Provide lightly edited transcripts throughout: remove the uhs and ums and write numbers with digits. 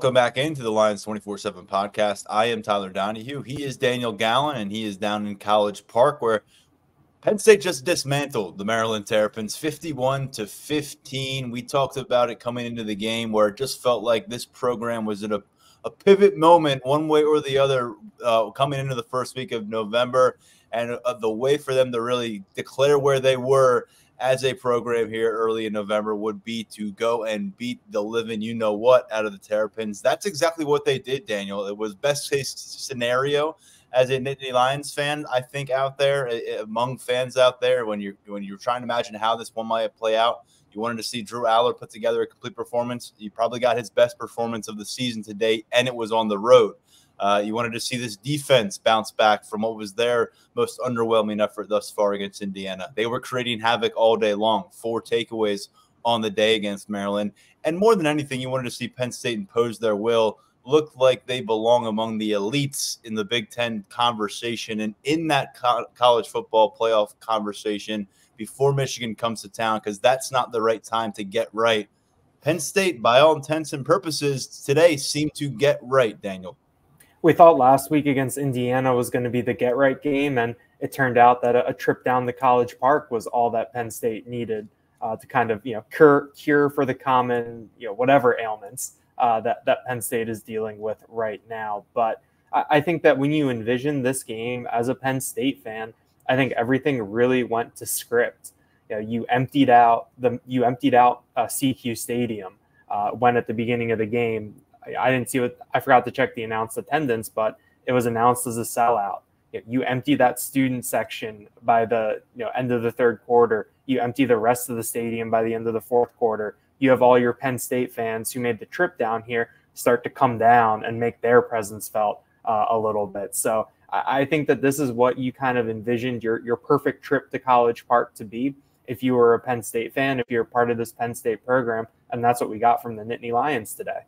Welcome back into the Lions 24/7 podcast. I am Tyler Donahue. He is Daniel Gallen, and he is down in College Park, where Penn State just dismantled the Maryland Terrapins 51-15. We talked about it coming into the game, where it just felt like this program was at a pivot moment one way or the other coming into the first week of November, and the way for them to really declare where they were as a program here early in November would be to go and beat the living you-know-what out of the Terrapins. That's exactly what they did, Daniel. It was best-case scenario as a Nittany Lions fan, I think, out there, among fans out there, when you're trying to imagine how this one might play out. You wanted to see Drew Allar put together a complete performance. You probably got his best performance of the season to date, and it was on the road. You wanted to see this defense bounce back from what was their most underwhelming effort thus far against Indiana. They were creating havoc all day long, 4 takeaways on the day against Maryland. And more than anything, you wanted to see Penn State impose their will, look like they belong among the elites in the Big Ten conversation and in that college football playoff conversation before Michigan comes to town, because that's not the right time to get right. Penn State, by all intents and purposes, today seemed to get right, Daniel. We thought last week against Indiana was going to be the get-right game, and it turned out that a trip down to College Park was all that Penn State needed to kind of, cure for the common, whatever ailments that Penn State is dealing with right now. But I think that when you envision this game as a Penn State fan, I think everything really went to script. You emptied out CQ Stadium when at the beginning of the game. I didn't see I forgot to check the announced attendance, but it was announced as a sellout. You empty that student section by the end of the third quarter. You empty the rest of the stadium by the end of the fourth quarter. You have all your Penn State fans who made the trip down here start to come down and make their presence felt a little bit. So I think that this is what you kind of envisioned your perfect trip to College Park to be if you were a Penn State fan, if you're part of this Penn State program, and that's what we got from the Nittany Lions today.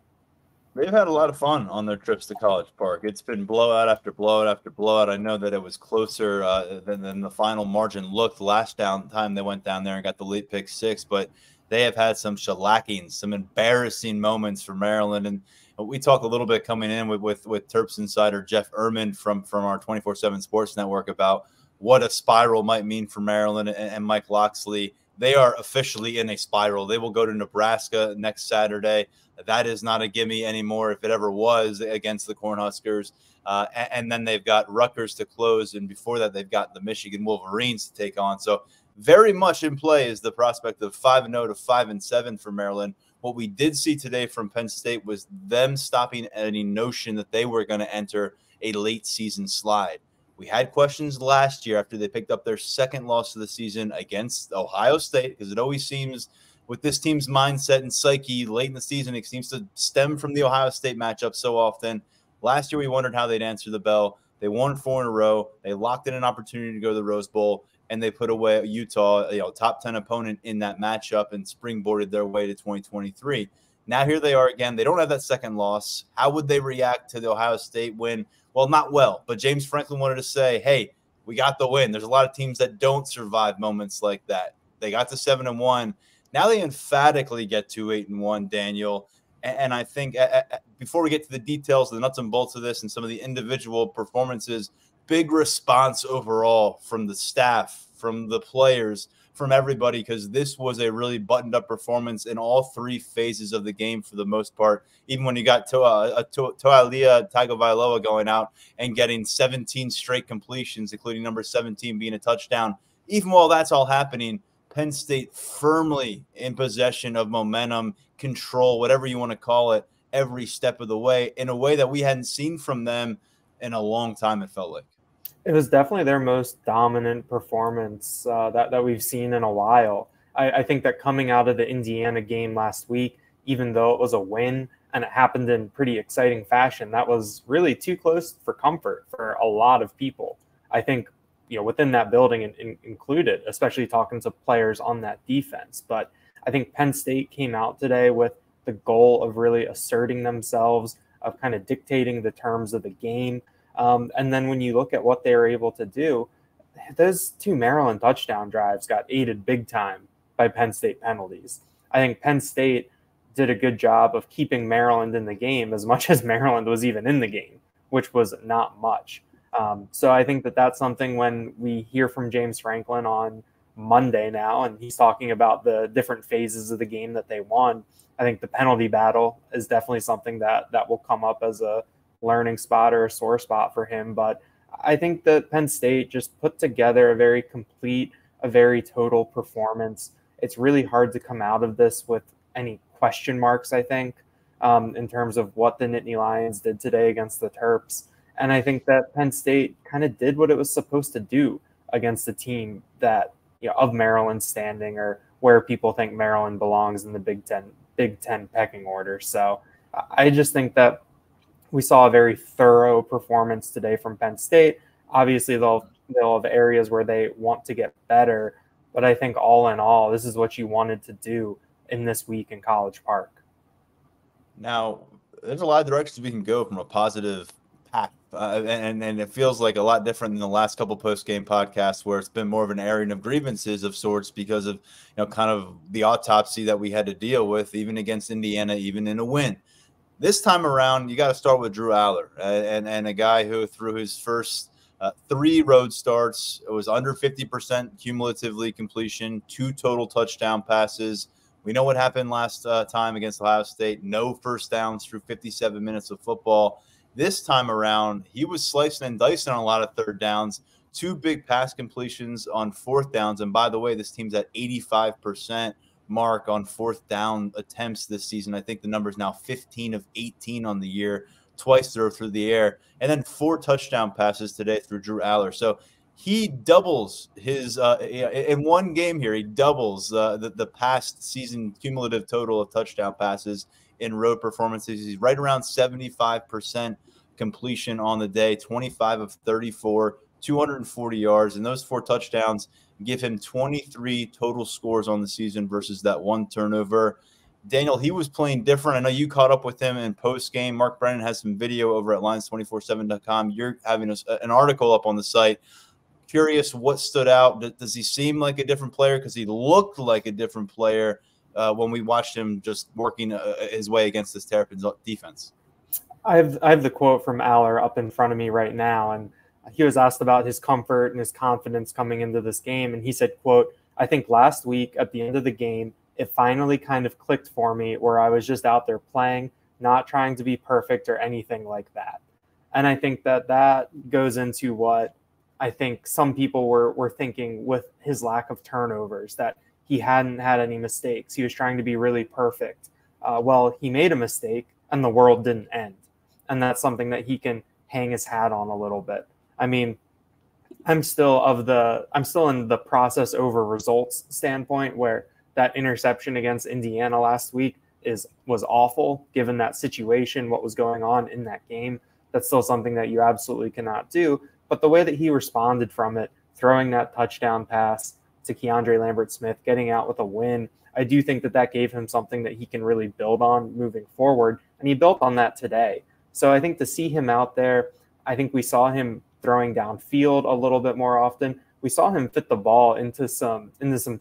They've had a lot of fun on their trips to College Park. It's been blowout after blowout after blowout. I know that it was closer than the final margin looked last time they went down there and got the late pick 6, but they have had some shellackings, some embarrassing moments for Maryland. And we talk a little bit coming in with Terps insider Jeff Erman from our 24/7 Sports Network about what a spiral might mean for Maryland and Mike Locksley. They are officially in a spiral. They will go to Nebraska next Saturday. That is not a gimme anymore, if it ever was, against the Cornhuskers. And then they've got Rutgers to close, and before that, they've got the Michigan Wolverines to take on. So very much in play is the prospect of 5-0 to 5-7 for Maryland. What we did see today from Penn State was them stopping any notion that they were going to enter a late season slide. We had questions last year after they picked up their second loss of the season against Ohio State, because it always seems with this team's mindset and psyche late in the season, it seems to stem from the Ohio State matchup so often. Last year, we wondered how they'd answer the bell. They won 4 in a row. They locked in an opportunity to go to the Rose Bowl, and they put away Utah, top 10 opponent in that matchup, and springboarded their way to 2023. Now here they are again. They don't have that second loss. How would they react to the Ohio State win? Well, not well, but James Franklin wanted to say, hey, we got the win. There's a lot of teams that don't survive moments like that. They got to 7-1. Now they emphatically get to 8-1, Daniel. And I think before we get to the details, the nuts and bolts of this and some of the individual performances, big response overall from the staff, from the players, from everybody, because this was a really buttoned-up performance in all 3 phases of the game for the most part. Even when you got Toalia Tagovailoa going out and getting 17 straight completions, including number 17 being a touchdown. Even while that's all happening, Penn State firmly in possession of momentum, control, whatever you want to call it, every step of the way, in a way that we hadn't seen from them in a long time, it felt like. It was definitely their most dominant performance that we've seen in a while. I think that coming out of the Indiana game last week, even though it was a win and it happened in pretty exciting fashion, that was really too close for comfort for a lot of people. I think, within that building included, especially talking to players on that defense. But I think Penn State came out today with the goal of really asserting themselves, of kind of dictating the terms of the game. And then when you look at what they were able to do, those 2 Maryland touchdown drives got aided big time by Penn State penalties. I think Penn State did a good job of keeping Maryland in the game as much as Maryland was even in the game, which was not much. So I think that that's something when we hear from James Franklin on Monday now, and he's talking about the different phases of the game that they won. I think the penalty battle is definitely something that will come up as a learning spot or a sore spot for him. But I think that Penn State just put together a very complete, a very total performance. It's really hard to come out of this with any question marks, I think, in terms of what the Nittany Lions did today against the Terps. And I think that Penn State kind of did what it was supposed to do against a team that, of Maryland's standing, or where people think Maryland belongs in the Big Ten pecking order. So I just think that we saw a very thorough performance today from Penn State. Obviously, they'll have areas where they want to get better, but I think all in all, this is what you wanted to do in this week in College Park. Now, there's a lot of directions we can go from a positive path, and it feels like a lot different than the last couple post-game podcasts where it's been more of an airing of grievances of sorts because of kind of the autopsy that we had to deal with, even against Indiana, even in a win. This time around, you got to start with Drew Allar, and a guy who through his first 3 road starts, it was under 50% cumulatively completion, 2 total touchdown passes. We know what happened last time against Ohio State. No first downs through 57 minutes of football. This time around, he was slicing and dicing on a lot of third downs, 2 big pass completions on fourth downs. And by the way, this team's at 85% mark on fourth down attempts this season. I think the number is now 15 of 18 on the year, twice through the air, and then 4 touchdown passes today through Drew Allar. So he doubles his in one game here. He doubles the past season cumulative total of touchdown passes in road performances. He's right around 75% completion on the day, 25 of 34, 240 yards, and those 4 touchdowns give him 23 total scores on the season versus that 1 turnover. Daniel, he was playing different. I know you caught up with him in post-game. Mark Brennan has some video over at Lions247.com. You're having an article up on the site. Curious what stood out. Does he seem like a different player? Because he looked like a different player when we watched him just working his way against this Terrapins defense. I have the quote from Allar up in front of me right now, and he was asked about his comfort and his confidence coming into this game, and he said, quote, "I think last week at the end of the game, it finally kind of clicked for me where I was just out there playing, not trying to be perfect or anything like that." And I think that goes into what I think some people were thinking with his lack of turnovers, that he hadn't had any mistakes. He was trying to be really perfect. Well, he made a mistake and the world didn't end. And that's something that he can hang his hat on a little bit. I mean, I'm still in the process over results standpoint, where that interception against Indiana last week was awful given that situation, what was going on in that game. That's still something that you absolutely cannot do. But the way that he responded from it, throwing that touchdown pass to Keandre Lambert-Smith, getting out with a win, I do think that gave him something that he can really build on moving forward. And he built on that today. So I think to see him out there, I think we saw him throwing downfield a little bit more often. We saw him fit the ball into some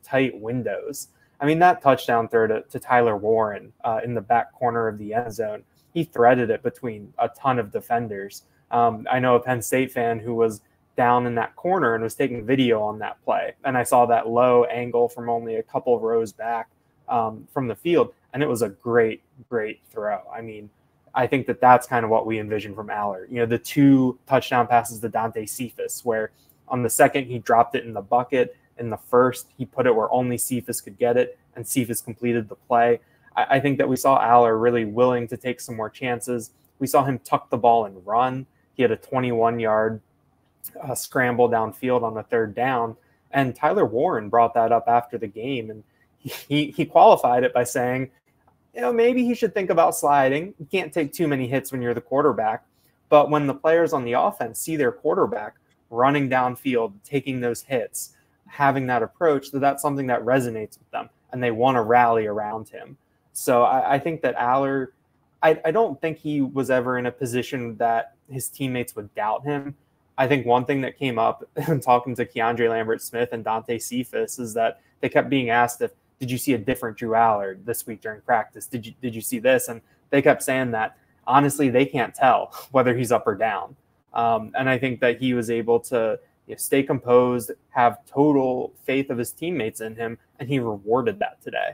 tight windows. I mean, that touchdown throw to Tyler Warren in the back corner of the end zone, he threaded it between a ton of defenders. I know a Penn State fan who was down in that corner and was taking video on that play. And I saw that low angle from only a couple of rows back from the field. And it was a great, great throw. I mean, I think that's kind of what we envision from Allar. The 2 touchdown passes to Dante Cephas, where on the second he dropped it in the bucket. In the first, he put it where only Cephas could get it, and Cephas completed the play. I think that we saw Allar really willing to take some more chances. We saw him tuck the ball and run. He had a 21-yard scramble downfield on the 3rd down, and Tyler Warren brought that up after the game, and he qualified it by saying, maybe he should think about sliding. You can't take too many hits when you're the quarterback, but when the players on the offense see their quarterback running downfield, taking those hits, having that approach, that's something that resonates with them, and they want to rally around him. So I think that Allar, I don't think he was ever in a position that his teammates would doubt him. I think one thing that came up in talking to Keandre Lambert-Smith and Dante Cephas is that they kept being asked did you see a different Drew Allar this week during practice? Did you see this? And they kept saying that, honestly, they can't tell whether he's up or down. And I think that he was able to stay composed, have total faith of his teammates in him, and he rewarded that today.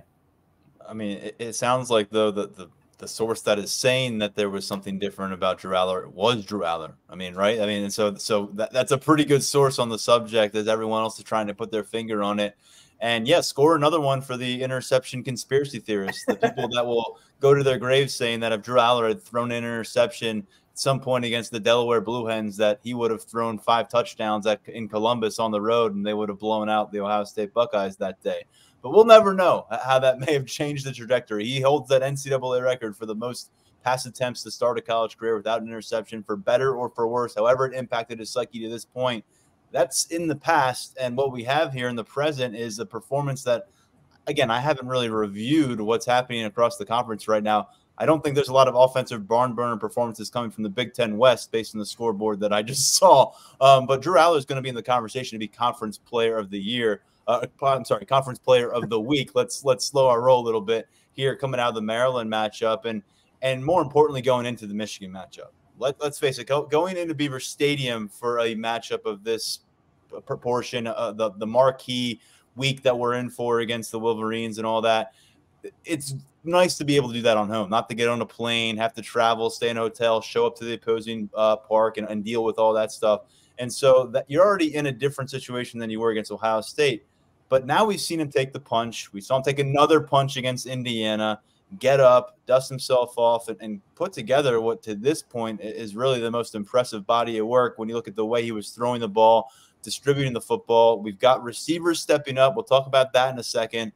I mean, it sounds like, though, the source that is saying that there was something different about Drew Allar was Drew Allar. I mean, right? I mean, and so that's a pretty good source on the subject, as everyone else is trying to put their finger on it. And yeah, score another one for the interception conspiracy theorists, the people that will go to their graves saying that if Drew Allar had thrown an interception at some point against the Delaware Blue Hens, that he would have thrown 5 touchdowns in Columbus on the road, and they would have blown out the Ohio State Buckeyes that day. But we'll never know how that may have changed the trajectory. He holds that NCAA record for the most pass attempts to start a college career without an interception, for better or for worse, however it impacted his psyche to this point. That's in the past, and what we have here in the present is a performance that, again, I haven't really reviewed what's happening across the conference right now. I don't think there's a lot of offensive barn burner performances coming from the Big Ten West based on the scoreboard that I just saw. But Drew Allar is going to be in the conversation to be Conference Player of the Year. Conference Player of the Week. Let's slow our roll a little bit here, coming out of the Maryland matchup, and more importantly, going into the Michigan matchup. Let's face it, going into Beaver Stadium for a matchup of this proportion, the marquee week that we're in for against the Wolverines and all that, it's nice to be able to do that on home, not to get on a plane, have to travel, stay in a hotel, show up to the opposing park and deal with all that stuff. And so that you're already in a different situation than you were against Ohio State. But now we've seen him take the punch. We saw him take another punch against Indiana, get up, dust himself off, and put together what to this point is really the most impressive body of work when you look at the way he was throwing the ball, distributing the football. We've got receivers stepping up. We'll talk about that in a second.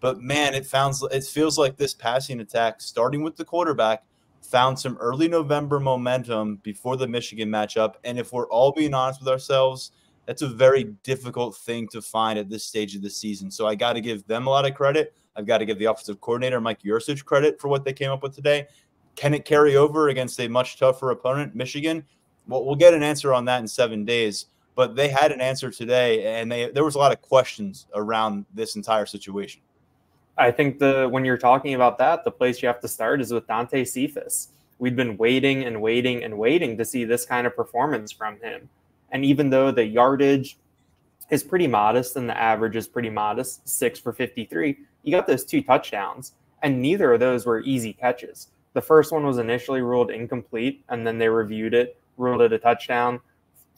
But, man, it feels like this passing attack, starting with the quarterback, found some early November momentum before the Michigan matchup. And if we're all being honest with ourselves, that's a very difficult thing to find at this stage of the season. So I got to give them a lot of credit. I've got to give the offensive coordinator, Mike Yurcich, credit for what they came up with today. Can it carry over against a much tougher opponent, Michigan? Well, we'll get an answer on that in 7 days. But they had an answer today, and there was a lot of questions around this entire situation. I think when you're talking about that, the place you have to start is with Dante Cephas. We'd been waiting and waiting and waiting to see this kind of performance from him. And even though the yardage is pretty modest and the average is pretty modest, 6 for 53, you got those 2 touchdowns, and neither of those were easy catches. The first one was initially ruled incomplete, and then they reviewed it, ruled it a touchdown.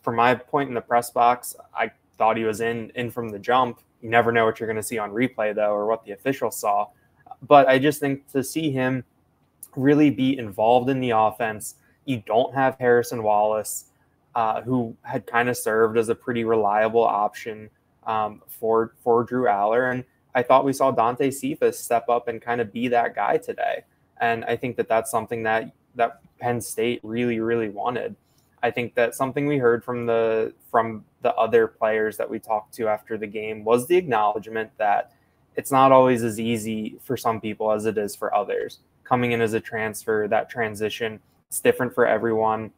From my point in the press box, I thought he was in from the jump. You never know what you're going to see on replay, though, or what the officials saw. But I just think to see him really be involved in the offense, you don't have Harrison Wallace, who had kind of served as a pretty reliable option for Drew Allar. And I thought we saw Dante Cephas step up and kind of be that guy today. And I think that that's something that Penn State really, really wanted. I think that something we heard from the other players that we talked to after the game was the acknowledgement that it's not always as easy for some people as it is for others. Coming in as a transfer, that transition, it's different for everyone.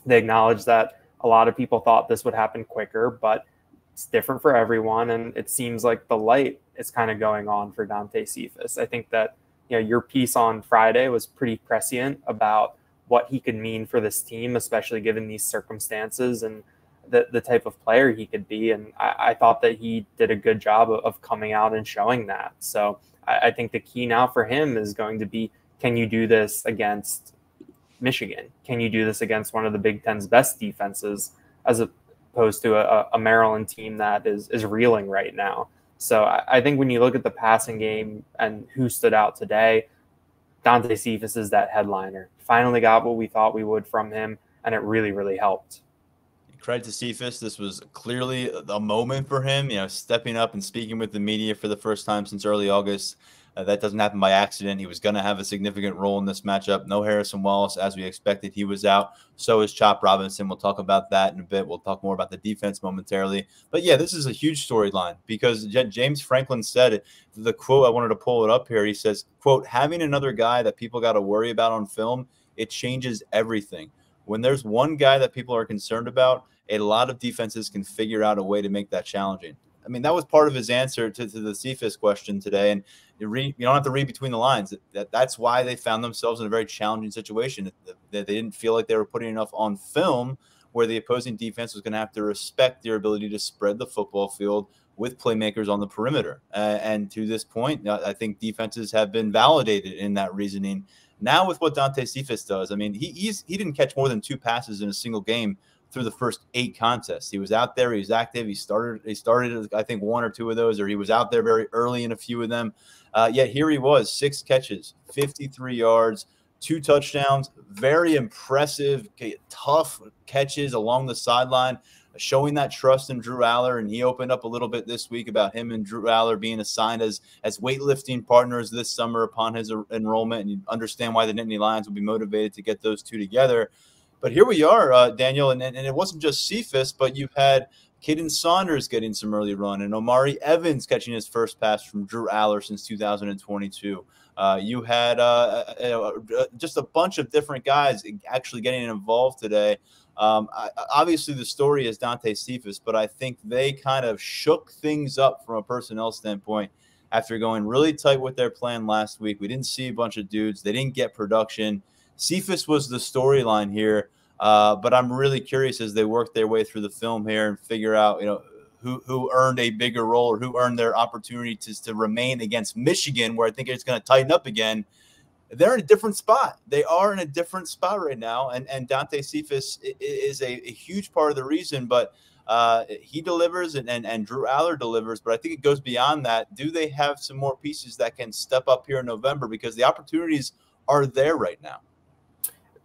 They acknowledge that a lot of people thought this would happen quicker, but it's different for everyone. And it seems like the light is kind of going on for Dante Cephas. I think that, your piece on Friday was pretty prescient about what he could mean for this team, especially given these circumstances and the type of player he could be. And I thought that he did a good job of coming out and showing that. So I think the key now for him is going to be, can you do this against Michigan? Can you do this against one of the Big Ten's best defenses, as opposed to a Maryland team that is reeling right now? So I think when you look at the passing game and who stood out today, Dante Cephas is that headliner. Finally got what we thought we would from him, and it really, really helped. Credit to Cephas. This was clearly a moment for him, stepping up and speaking with the media for the first time since early August. That doesn't happen by accident. He was going to have a significant role in this matchup. No Harrison Wallace, as we expected. He was out. So is Chop Robinson. We'll talk about that in a bit. We'll talk more about the defense momentarily. But, yeah, this is a huge storyline because James Franklin said it. The quote, I wanted to pull it up here. He says, quote, having another guy that people got to worry about on film, it changes everything. When there's one guy that people are concerned about, a lot of defenses can figure out a way to make that challenging. I mean, that was part of his answer to the Cephas question today. And you don't have to read between the lines. That's why they found themselves in a very challenging situation. They didn't feel like they were putting enough on film where the opposing defense was going to have to respect their ability to spread the football field with playmakers on the perimeter. And to this point, I think defenses have been validated in that reasoning. Now with what Dante Cephas does, I mean, he didn't catch more than 2 passes in a single game through the first 8 contests. He was out there. He was active. He started, I think, 1 or 2 of those, or he was out there very early in a few of them. Yet here he was, 6 catches, 53 yards, 2 touchdowns, very impressive, tough catches along the sideline, showing that trust in Drew Allar. And he opened up a little bit this week about him and Drew Allar being assigned as weightlifting partners this summer upon his enrollment. And you understand why the Nittany Lions will be motivated to get those 2 together. But here we are, Daniel, and it wasn't just Cephas, but you've had Caden Saunders getting some early run and Omari Evans catching his first pass from Drew Allar since 2022. You had just a bunch of different guys actually getting involved today. Obviously, the story is Dante Cephas, but I think they kind of shook things up from a personnel standpoint after going really tight with their plan last week. We didn't see a bunch of dudes. They didn't get production. Cephas was the storyline here, but I'm really curious as they work their way through the film here and figure out, who earned a bigger role or who earned their opportunity to remain against Michigan, where I think it's going to tighten up again. They're in a different spot. They are in a different spot right now, and Dante Cephas is a huge part of the reason, but he delivers and Drew Allar delivers, but I think it goes beyond that. Do they have some more pieces that can step up here in November? Because the opportunities are there right now.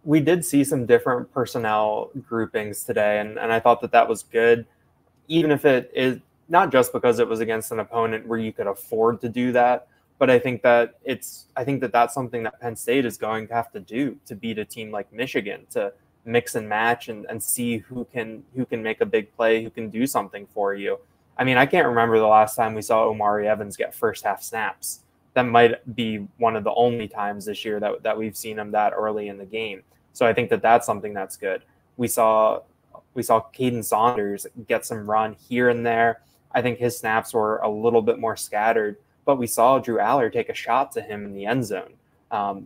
We did see some different personnel groupings today, and I thought that was good, even if it is not just because it was against an opponent where you could afford to do that, but I think that that's something that Penn State is going to have to do to beat a team like Michigan, to mix and match and see who can make a big play, who can do something for you. I mean, I can't remember the last time we saw Omari Evans get first half snaps. That might be one of the only times this year that we've seen him that early in the game. So I think that's something that's good. We saw Caden Saunders get some run here and there. I think his snaps were a little bit more scattered, but we saw Drew Allar take a shot to him in the end zone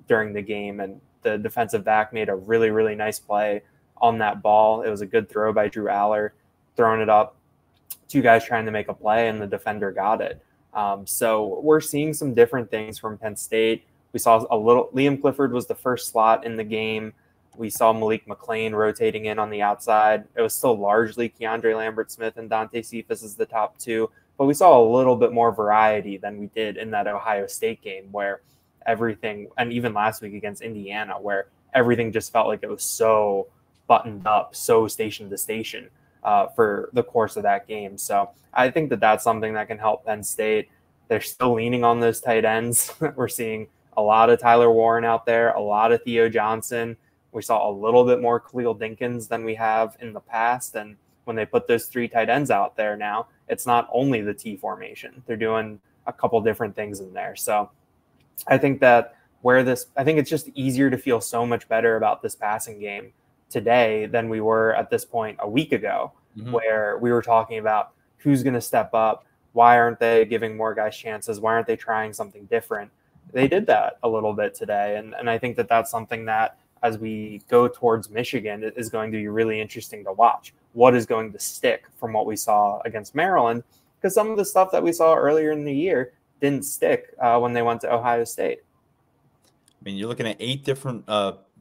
during the game, and the defensive back made a really, really nice play on that ball. It was a good throw by Drew Allar, throwing it up, 2 guys trying to make a play, and the defender got it. So we're seeing some different things from Penn State. We saw Liam Clifford was the first slot in the game. We saw Malik McClain rotating in on the outside. It was still largely Keandre Lambert-Smith and Dante Cephas as the top 2, but we saw a little bit more variety than we did in that Ohio State game, where everything, and even last week against Indiana, where everything just felt like it was so buttoned up, so station to station for the course of that game. So I think that's something that can help Penn State. They're still leaning on those tight ends. We're seeing a lot of Tyler Warren out there, a lot of Theo Johnson. We saw a little bit more Khalil Dinkins than we have in the past. And when they put those 3 tight ends out there now, it's not only the T formation. They're doing a couple different things in there. So I think I think it's just easier to feel so much better about this passing game today than we were at this point a week ago, where we were talking about who's going to step up. Why aren't they giving more guys chances? Why aren't they trying something different? They did that a little bit today. And I think that's something that, as we go towards Michigan, it is going to be really interesting to watch. What is going to stick from what we saw against Maryland? Because some of the stuff that we saw earlier in the year didn't stick when they went to Ohio State. I mean, you're looking at 8 different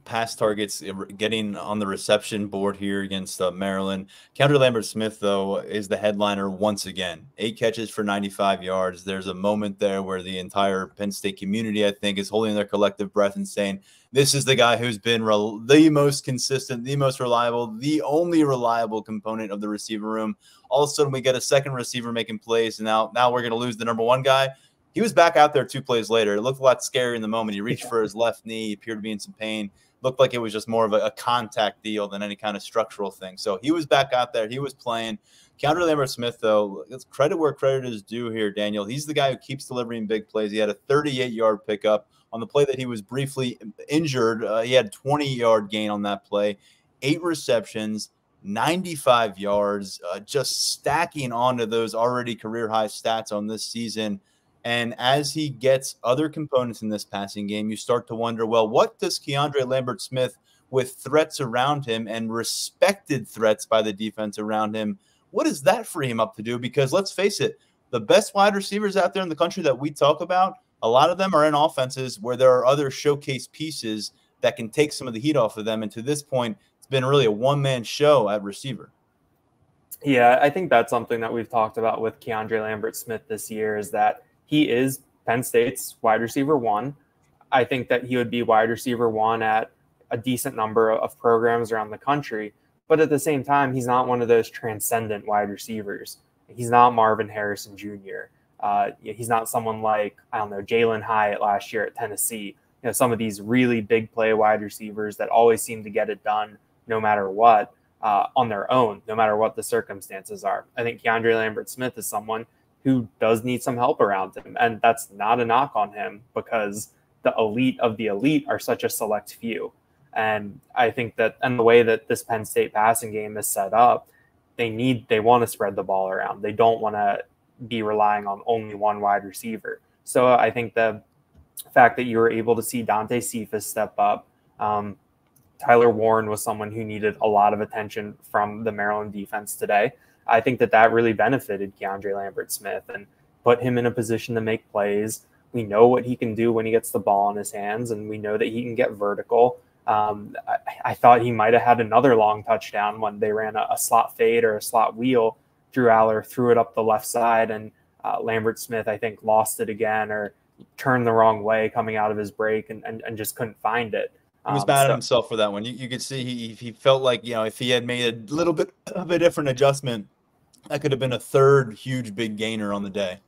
pass targets getting on the reception board here against Maryland. Keandre Lambert-Smith, though, is the headliner once again. 8 catches for 95 yards. There's a moment there where the entire Penn State community, I think, is holding their collective breath and saying, this is the guy who's been the most consistent, the most reliable, the only reliable component of the receiver room. All of a sudden, we get a second receiver making plays, and now we're going to lose the number 1 guy. He was back out there 2 plays later. It looked a lot scary in the moment. He reached for his left knee. He appeared to be in some pain. Looked like it was just more of a contact deal than any kind of structural thing. So he was back out there. He was playing. Keandre Lambert-Smith, though, let's credit where credit is due here, Daniel. He's the guy who keeps delivering big plays. He had a 38-yard pickup on the play that he was briefly injured. He had a 20-yard gain on that play, 8 receptions, 95 yards, just stacking onto those already career-high stats on this season. And as he gets other components in this passing game, you start to wonder, well, what does Keandre Lambert-Smith, with threats around him and respected threats by the defense around him, what does that free him up to do? Because let's face it, the best wide receivers out there in the country that we talk about, a lot of them are in offenses where there are other showcase pieces that can take some of the heat off of them. And to this point, it's been really a one-man show at receiver. Yeah, I think that's something that we've talked about with Keandre Lambert-Smith this year, is that he is Penn State's wide receiver one. I think that he would be wide receiver one at a decent number of programs around the country. But at the same time, he's not one of those transcendent wide receivers. He's not Marvin Harrison Jr. He's not someone like, I don't know, Jalen Hyatt last year at Tennessee. You know, some of these really big play wide receivers that always seem to get it done no matter what, on their own, no matter what the circumstances are. I think Keandre Lambert-Smith is someone who does need some help around him. And that's not a knock on him, because the elite of the elite are such a select few. And I think that, and the way that this Penn State passing game is set up, they want to spread the ball around. They don't want to be relying on only one wide receiver. So I think the fact that you were able to see Dante Cephas step up, Tyler Warren was someone who needed a lot of attention from the Maryland defense today. I think that really benefited Keandre Lambert-Smith and put him in a position to make plays. We know what he can do when he gets the ball in his hands, and we know that he can get vertical. I thought he might have had another long touchdown when they ran a slot fade or a slot wheel. Drew Allar threw it up the left side, and Lambert-Smith, I think, lost it again or turned the wrong way coming out of his break and just couldn't find it. He was mad at himself for that one. You could see he felt like, if he had made a little bit of a different adjustment, that could have been a third huge big gainer on the day.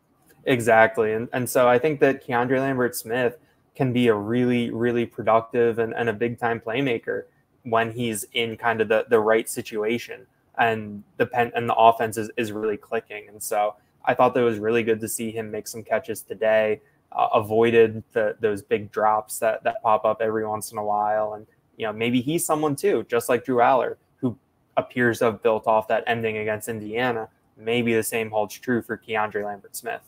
Exactly. And so I think that Keandre Lambert-Smith can be a really, really productive and a big-time playmaker when he's in kind of the right situation and the offense is really clicking. And so I thought that it was really good to see him make some catches today, avoided those big drops that pop up every once in a while. And, maybe he's someone too, just like Drew Allar, who appears to have built off that ending against Indiana. Maybe the same holds true for Keandre Lambert-Smith.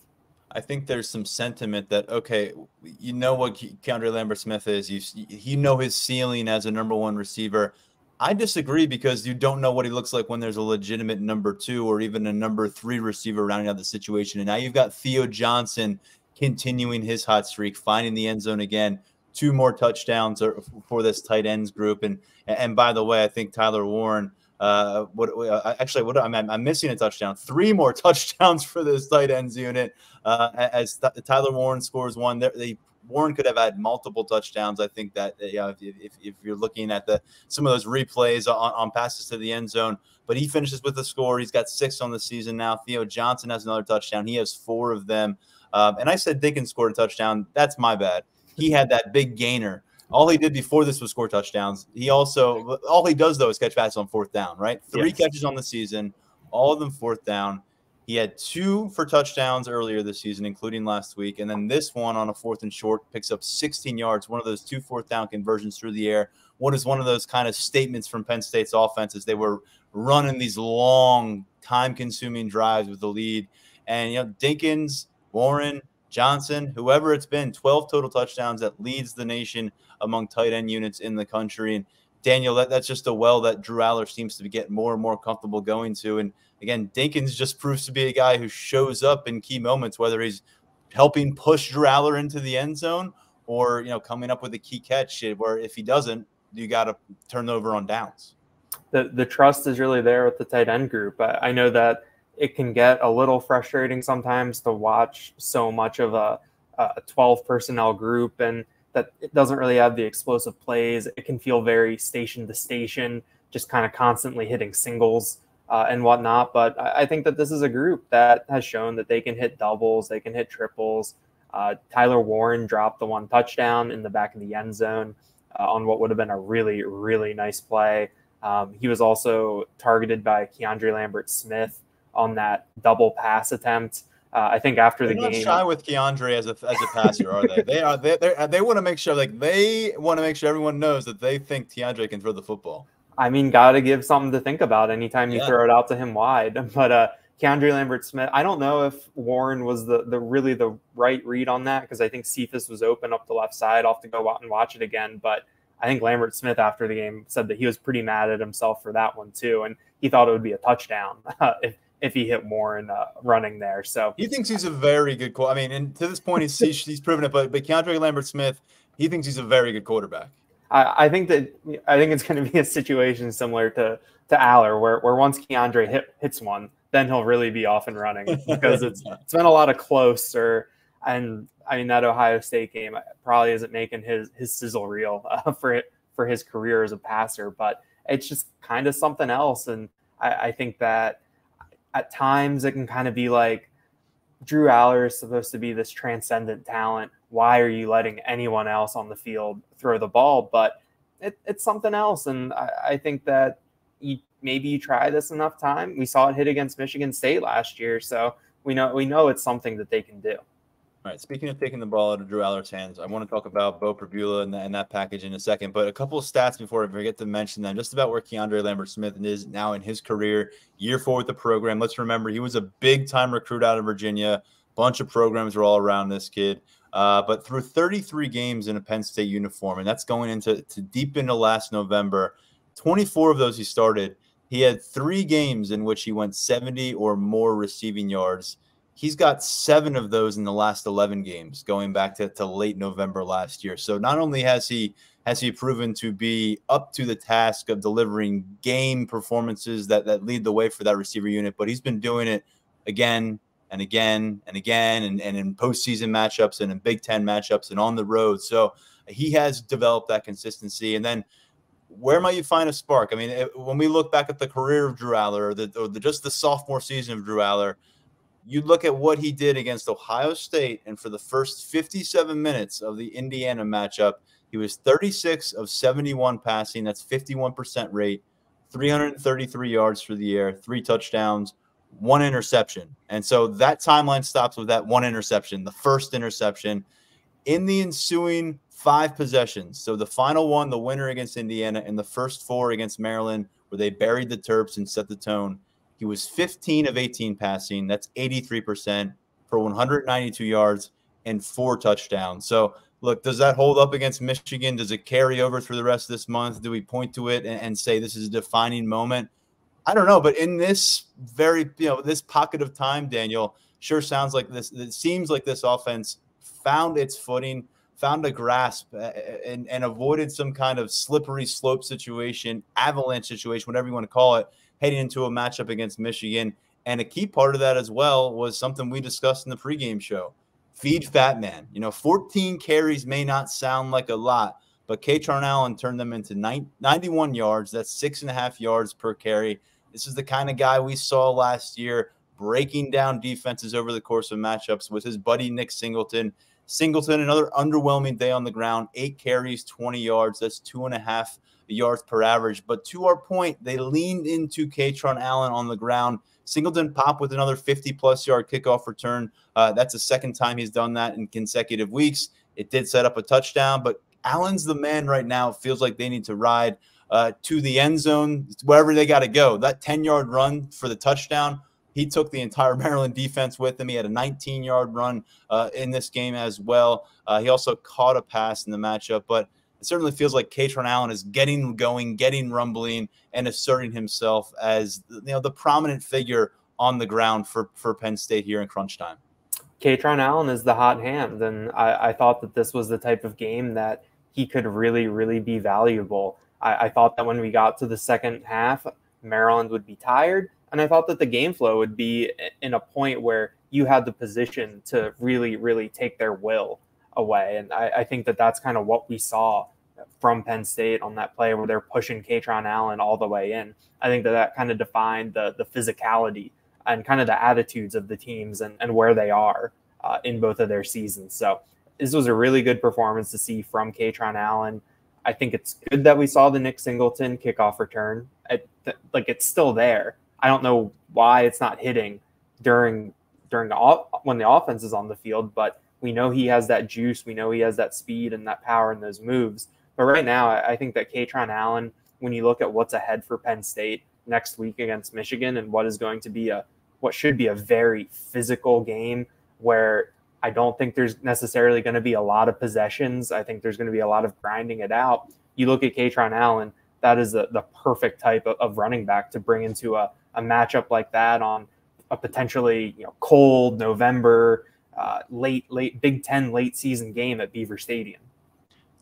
I think there's some sentiment that, okay, you know what Keandre Lambert-Smith is. You know his ceiling as a number one receiver. I disagree, because you don't know what he looks like when there's a legitimate number two or even a number three receiver rounding out the situation. And now you've got Theo Johnson continuing his hot streak, finding the end zone again. 2 more touchdowns for this tight ends group. And by the way, I think Tyler Warren, I'm missing a touchdown. 3 more touchdowns for this tight ends unit. As Tyler Warren scores one, Warren could have had multiple touchdowns. I think that if you're looking at some of those replays on passes to the end zone, but he finishes with a score. He's got 6 on the season now. Theo Johnson has another touchdown. He has 4 of them. And I said Dinkins scored a touchdown. That's my bad. He had that big gainer. All he did before this was score touchdowns. All he does, though, is catch passes on 4th down, right? 3 catches on the season, all of them 4th down. He had 2 for touchdowns earlier this season, including last week. And then this one on a 4th and short picks up 16 yards, one of those 2 4th down conversions through the air. What is one of those kind of statements from Penn State's offense is they were running these long, time-consuming drives with the lead. And, Dinkins, Warren, Johnson, whoever it's been, 12 total touchdowns. That leads the nation among tight end units in the country. And Daniel, that's just a well that Drew Allar seems to be getting more and more comfortable going to. And again, Dinkins just proves to be a guy who shows up in key moments, whether he's helping push Drew Allar into the end zone or, coming up with a key catch, where if he doesn't, you got to turn over on downs. The trust is really there with the tight end group. I know that it can get a little frustrating sometimes to watch so much of a 12 personnel group, and that it doesn't really have the explosive plays. It can feel very station to station, just kind of constantly hitting singles and whatnot. But I think that this is a group that has shown that they can hit doubles, they can hit triples. Tyler Warren dropped the 1 touchdown in the back of the end zone on what would have been a really, really nice play. He was also targeted by Keandre Lambert-Smith on that double pass attempt. I think after the game, shy with Keandre as a passer, are they? They want to make sure everyone knows that they think Keandre can throw the football. I mean, got to give something to think about anytime you throw it out to him wide. But Keandre Lambert-Smith, I don't know if Warren was the really the right read on that, because I think Cephas was open up the left side. I'll have to go out and watch it again. But I think Lambert-Smith after the game said that he was pretty mad at himself for that one too, and he thought it would be a touchdown if he hit Warren running there. So he thinks he's a very good I mean, and to this point, he's proven it. But Keandre Lambert-Smith, he thinks he's a very good quarterback. I think it's going to be a situation similar to Allar, where once Keandre hits one, then he'll really be off and running, because it's been a lot of closer. And I mean, that Ohio State game probably isn't making his sizzle reel for his career as a passer, but it's just kind of something else. And I think that at times it can kind of be like, Drew Allar is supposed to be this transcendent talent. Why are you letting anyone else on the field throw the ball? But it's something else. And I think that maybe you try this enough time. We saw it hit against Michigan State last year. So we know it's something that they can do. All right. Speaking of taking the ball out of Drew Allar's hands, I want to talk about Bo Prabula and that package in a second. But a couple of stats before I forget to mention them, just about where Keandre Lambert-Smith is now in his career, year 4 with the program. Let's remember, he was a big-time recruit out of Virginia. Bunch of programs were all around this kid. But through 33 games in a Penn State uniform, and that's going into deep into last November, 24 of those he started. He had 3 games in which he went 70 or more receiving yards. He's got 7 of those in the last 11 games, going back to late November last year. So not only has he proven to be up to the task of delivering game performances that lead the way for that receiver unit, but he's been doing it again and again and again, and in postseason matchups and in Big Ten matchups and on the road. So he has developed that consistency. And then where might you find a spark? I mean, when we look back at the career of Drew Allar, or just the sophomore season of Drew Allar, you look at what he did against Ohio State, and for the first 57 minutes of the Indiana matchup, he was 36 of 71 passing. That's 51% rate, 333 yards through the air, 3 touchdowns, 1 interception. And so that timeline stops with that 1 interception, the first interception. In the ensuing 5 possessions, so the final one, the winner against Indiana, and the first 4 against Maryland, where they buried the Terps and set the tone, he was 15 of 18 passing. That's 83% for 192 yards and 4 touchdowns. So, look, does that hold up against Michigan? Does it carry over through the rest of this month? Do we point to it and say this is a defining moment? I don't know, but in this this pocket of time, Daniel, sure sounds like this. It seems like this offense found its footing, found a grasp, and avoided some kind of slippery slope situation, avalanche situation, whatever you want to call it, heading into a matchup against Michigan. And a key part of that as well was something we discussed in the pregame show. Feed Fat Man. 14 carries may not sound like a lot, but Kaytron Allen turned them into 91 yards. That's 6.5 yards per carry. This is the kind of guy we saw last year breaking down defenses over the course of matchups with his buddy Nick Singleton. Another underwhelming day on the ground, 8 carries, 20 yards. That's 2.5 yards per average. But to our point, they leaned into Kaytron Allen on the ground. Singleton popped with another 50-plus yard kickoff return. That's the second time he's done that in consecutive weeks. It did set up a touchdown, but Allen's the man right now. It feels like they need to ride to the end zone, wherever they got to go. That 10-yard run for the touchdown, he took the entire Maryland defense with him. He had a 19-yard run in this game as well. He also caught a pass in the matchup, but it certainly feels like Kaytron Allen is getting going, getting rumbling, and asserting himself as the prominent figure on the ground for Penn State here in crunch time. Kaytron Allen is the hot hand, and I thought that this was the type of game that he could really, really be valuable. I thought that when we got to the second half, Maryland would be tired, and I thought that the game flow would be in a point where you had the position to really, really take their will away. And I think that that's kind of what we saw from Penn State on that play where they're pushing Kaytron Allen all the way in. I think that kind of defined the physicality and kind of the attitudes of the teams and where they are in both of their seasons. So this was a really good performance to see from Kaytron Allen. I think it's good that we saw the Nick Singleton kickoff return. It's still there. I don't know why it's not hitting during when the offense is on the field, but we know he has that juice. We know he has that speed and that power and those moves. But right now, I think that Kaytron Allen when you look at what's ahead for Penn State next week against Michigan and what is going to be what should be a very physical game where I don't think there's necessarily going to be a lot of possessions. I think there's going to be a lot of grinding it out. You look at Kaytron Allen, that is the perfect type of running back to bring into a matchup like that on a potentially cold November, late Big Ten late season game at Beaver Stadium.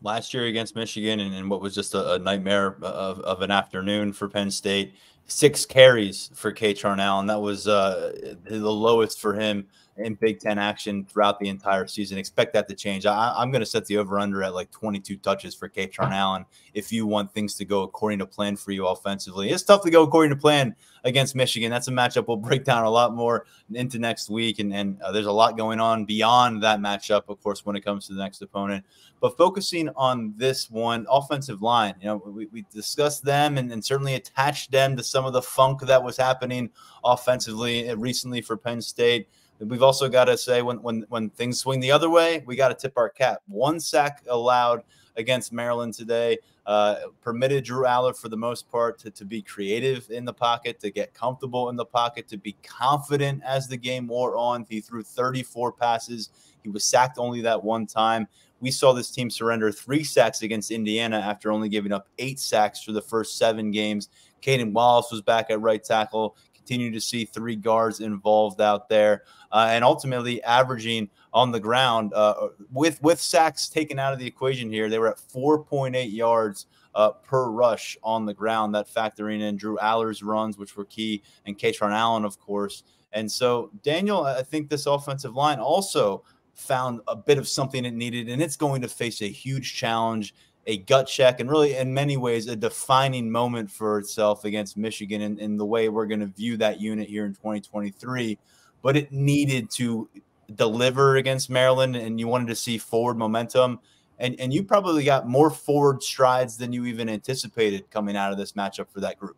Last year against Michigan, and what was just a nightmare of an afternoon for Penn State, 6 carries for Kaytron Allen. That was the lowest for him in Big Ten action throughout the entire season. Expect that to change. I'm going to set the over-under at like 22 touches for Kaytron Allen if you want things to go according to plan for you offensively. It's tough to go according to plan against Michigan. That's a matchup we'll break down a lot more into next week, and there's a lot going on beyond that matchup, of course, when it comes to the next opponent. But focusing on this one, offensive line, we discussed them and certainly attached them to some of the funk that was happening offensively recently for Penn State. We've also got to say when things swing the other way, we got to tip our cap. 1 sack allowed against Maryland today, permitted Drew Allar for the most part to be creative in the pocket, to get comfortable in the pocket, to be confident as the game wore on. He threw 34 passes. He was sacked only that one time. We saw this team surrender 3 sacks against Indiana after only giving up 8 sacks for the first 7 games. Caden Wallace was back at right tackle. Continue to see 3 guards involved out there, and ultimately averaging on the ground with sacks taken out of the equation here. They were at 4.8 yards per rush on the ground. That factoring in Drew Allar's runs, which were key, and Kaytron Allen, of course. And so, Daniel, I think this offensive line also found a bit of something it needed, and it's going to face a huge challenge, a gut check, and really in many ways a defining moment for itself against Michigan in the way we're going to view that unit here in 2023. But it needed to deliver against Maryland, and you wanted to see forward momentum. And you probably got more forward strides than you even anticipated coming out of this matchup for that group.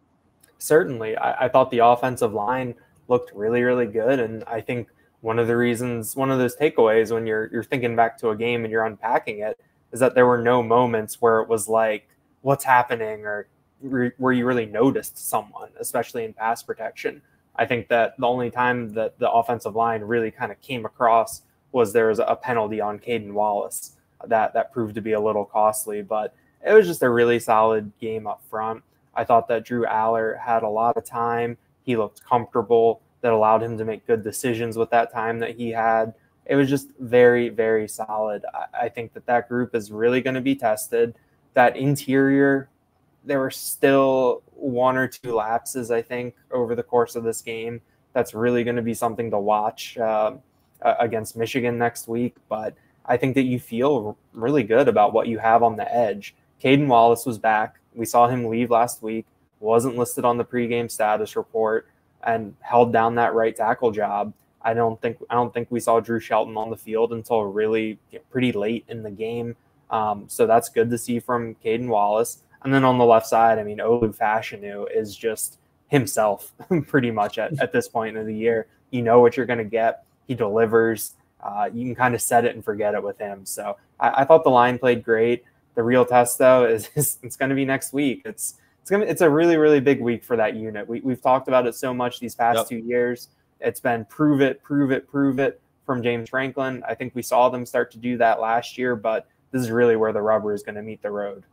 Certainly. I thought the offensive line looked really, really good. And I think one of those takeaways when you're thinking back to a game and you're unpacking it is that there were no moments where it was like, what's happening, or where you really noticed someone, especially in pass protection. I think that the only time that the offensive line really kind of came across was there was a penalty on Caden Wallace that proved to be a little costly, but it was just a really solid game up front. I thought that Drew Allar had a lot of time. He looked comfortable. That allowed him to make good decisions with that time that he had. It was just very, very solid. I think that group is really going to be tested. That interior, there were still 1 or 2 lapses, I think, over the course of this game. That's really going to be something to watch against Michigan next week. But I think that you feel really good about what you have on the edge. Caden Wallace was back. We saw him leave last week, wasn't listed on the pregame status report, and held down that right tackle job. I don't think we saw Drew Shelton on the field until really pretty late in the game. So that's good to see from Caden Wallace. And then on the left side, I mean, Olu Fashanu is just himself pretty much at this point in the year. You know what you're going to get. He delivers. You can kind of set it and forget it with him. So I thought the line played great. The real test, though, is it's going to be next week. It's a really, really big week for that unit. We've talked about it so much these past 2 years. It's been prove it from James Franklin. I think we saw them start to do that last year, but this is really where the rubber is going to meet the road.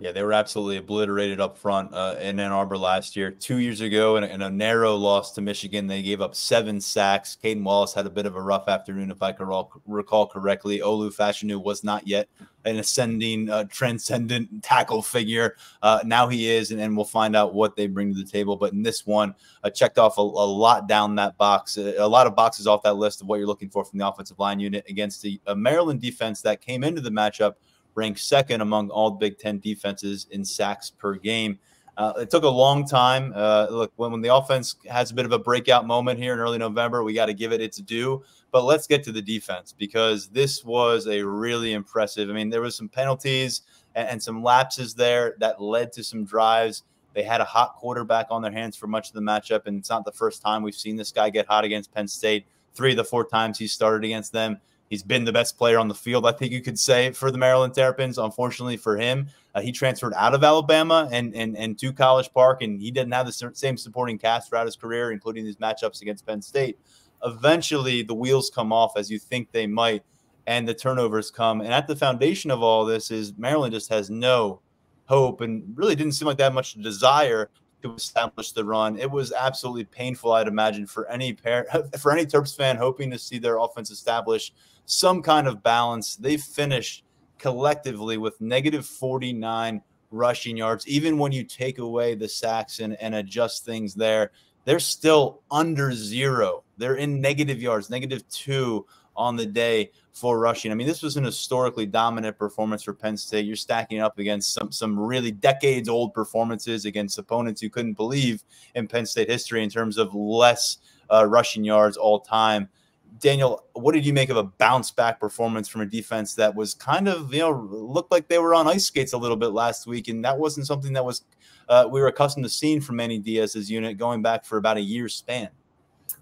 Yeah, they were absolutely obliterated up front in Ann Arbor last year. 2 years ago, in a narrow loss to Michigan, they gave up 7 sacks. Caden Wallace had a bit of a rough afternoon, if I can recall correctly. Olu Fashanu was not yet an ascending, transcendent tackle figure. Now he is, and we'll find out what they bring to the table. But in this one, checked off a lot down that box, a lot of boxes off that list of what you're looking for from the offensive line unit against the Maryland defense that came into the matchup ranked second among all Big Ten defenses in sacks per game. It took a long time. Look, when the offense has a bit of a breakout moment here in early November, we got to give it its due. But let's get to the defense, because this was a really impressive. I mean, there was some penalties and some lapses there that led to some drives. They had a hot quarterback on their hands for much of the matchup, and it's not the first time we've seen this guy get hot against Penn State. 3 of the 4 times he started against them, He's been the best player on the field, I think you could say, for the Maryland Terrapins. Unfortunately for him, he transferred out of Alabama and to College Park, and he didn't have the same supporting cast throughout his career, including these matchups against Penn State. Eventually, the wheels come off as you think they might, and the turnovers come. And at the foundation of all this is Maryland just has no hope and really didn't seem like that much desire to establish the run. It was absolutely painful, I'd imagine, for any Terps fan hoping to see their offense establish some kind of balance. They finished collectively with negative 49 rushing yards. Even when you take away the sacks and adjust things there, they're still under 0. They're in negative yards, -2 on the day for rushing. I mean, this was an historically dominant performance for Penn State. You're stacking up against some really decades-old performances against opponents you couldn't believe in Penn State history in terms of less rushing yards all time. Daniel, what did you make of a bounce-back performance from a defense that was kind of, looked like they were on ice skates a little bit last week, and that wasn't something that was we were accustomed to seeing from Manny Diaz's unit going back for about a year's span?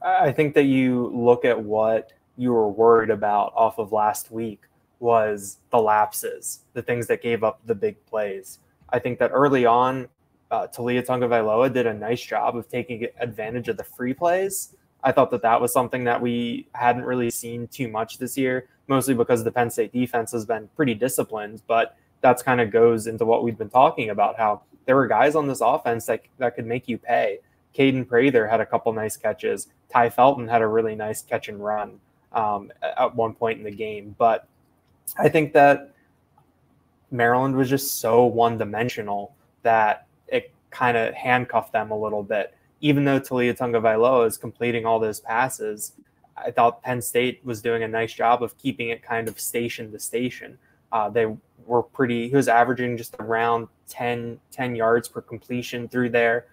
I think that you look at what you were worried about off of last week was the lapses, the things that gave up the big plays. I think that early on, Talia Tagovailoa did a nice job of taking advantage of the free plays. I thought that was something that we hadn't really seen too much this year, mostly because the Penn State defense has been pretty disciplined, but that's kind of goes into what we've been talking about, how there were guys on this offense that could make you pay. Caden Prather had a couple nice catches. Ty Felton had a really nice catch and run at one point in the game. But I think that Maryland was just so one-dimensional that it kind of handcuffed them a little bit. Even though Talia Tagovailoa is completing all those passes, I thought Penn State was doing a nice job of keeping it kind of station to station. He was averaging just around 10 yards per completion through there.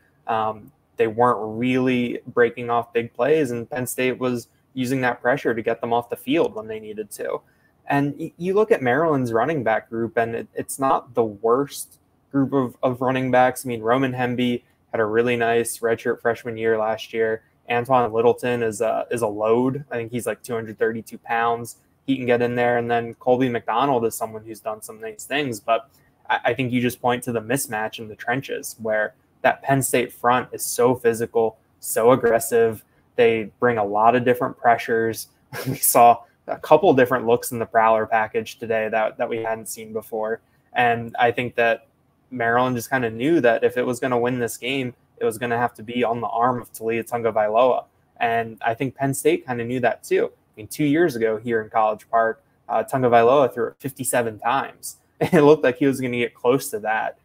They weren't really breaking off big plays, and Penn State was using that pressure to get them off the field when they needed to. And you look at Maryland's running back group, and it's not the worst group of running backs. I mean, Roman Hemby had a really nice redshirt freshman year last year. Antoine Littleton is a load. I think he's like 232 pounds. He can get in there. And then Colby McDonald is someone who's done some nice things. But I think you just point to the mismatch in the trenches where that Penn State front is so physical, so aggressive. They bring a lot of different pressures. We saw a couple different looks in the Prowler package today that we hadn't seen before. And I think that Maryland just kind of knew that if it was going to win this game, it was going to have to be on the arm of Talia Tagovailoa. And I think Penn State kind of knew that too. I mean, 2 years ago here in College Park, Tagovailoa threw it 57 times. It looked like he was going to get close to that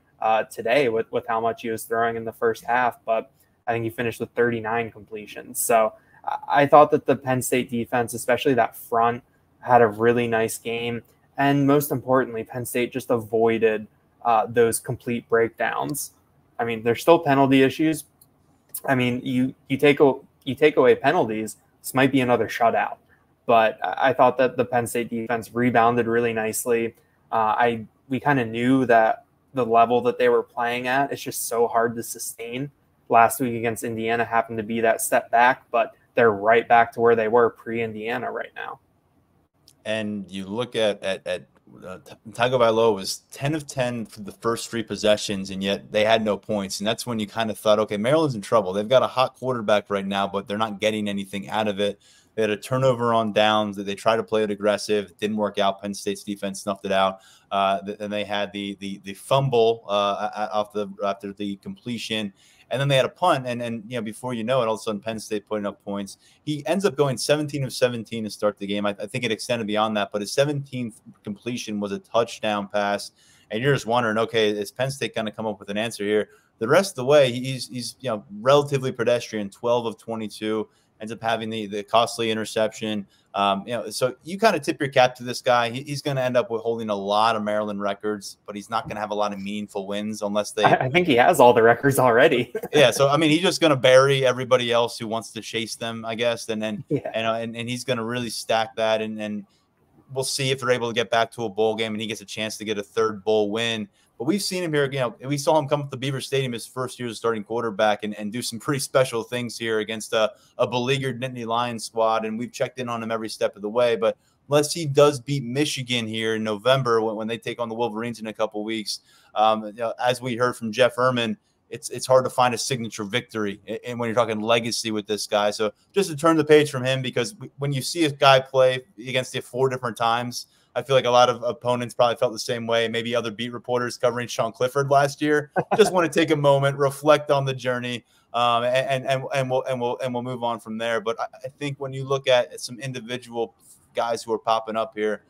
today with how much he was throwing in the first half. But I think he finished with 39 completions. So I thought that the Penn State defense, especially that front, had a really nice game. And most importantly, Penn State just avoided those complete breakdowns. I mean, there's still penalty issues. I mean, you take away penalties, this might be another shutout. But I thought that the Penn State defense rebounded really nicely. We kind of knew that the level that they were playing at, it's just so hard to sustain. Last week against Indiana happened to be that step back, but they're right back to where they were pre-Indiana right now. And you look at Tagovailoa was 10 of 10 for the first 3 possessions, and yet they had no points. And that's when you kind of thought, okay, Maryland's in trouble. They've got a hot quarterback right now, but they're not getting anything out of it. They had a turnover on downs that they tried to play it aggressive. It didn't work out. Penn State's defense snuffed it out. And they had the fumble after the completion. And then they had a punt, and before you know it, all of a sudden Penn State putting up points. He ends up going 17 of 17 to start the game. I think it extended beyond that, but his 17th completion was a touchdown pass. And you're just wondering, okay, is Penn State going to come up with an answer here? The rest of the way, he's relatively pedestrian, 12 of 22. Ends up having the costly interception. So you kind of tip your cap to this guy. He's going to end up with holding a lot of Maryland records, but he's not going to have a lot of meaningful wins unless they. I think he has all the records already. Yeah, so I mean, he's just going to bury everybody else who wants to chase them, I guess, and then and he's going to really stack that, and we'll see if they're able to get back to a bowl game and he gets a chance to get a third bowl win. But we've seen him here, we saw him come up to Beaver Stadium his first year as starting quarterback and do some pretty special things here against a beleaguered Nittany Lions squad. And we've checked in on him every step of the way. But unless he does beat Michigan here in November when they take on the Wolverines in a couple weeks. As we heard from Jeff Erman, it's hard to find a signature victory and when you're talking legacy with this guy. So just to turn the page from him, because when you see a guy play against you 4 different times, I feel like a lot of opponents probably felt the same way. Maybe other beat reporters covering Sean Clifford last year just want to take a moment, reflect on the journey, and we'll move on from there. But I think when you look at some individual guys who are popping up here,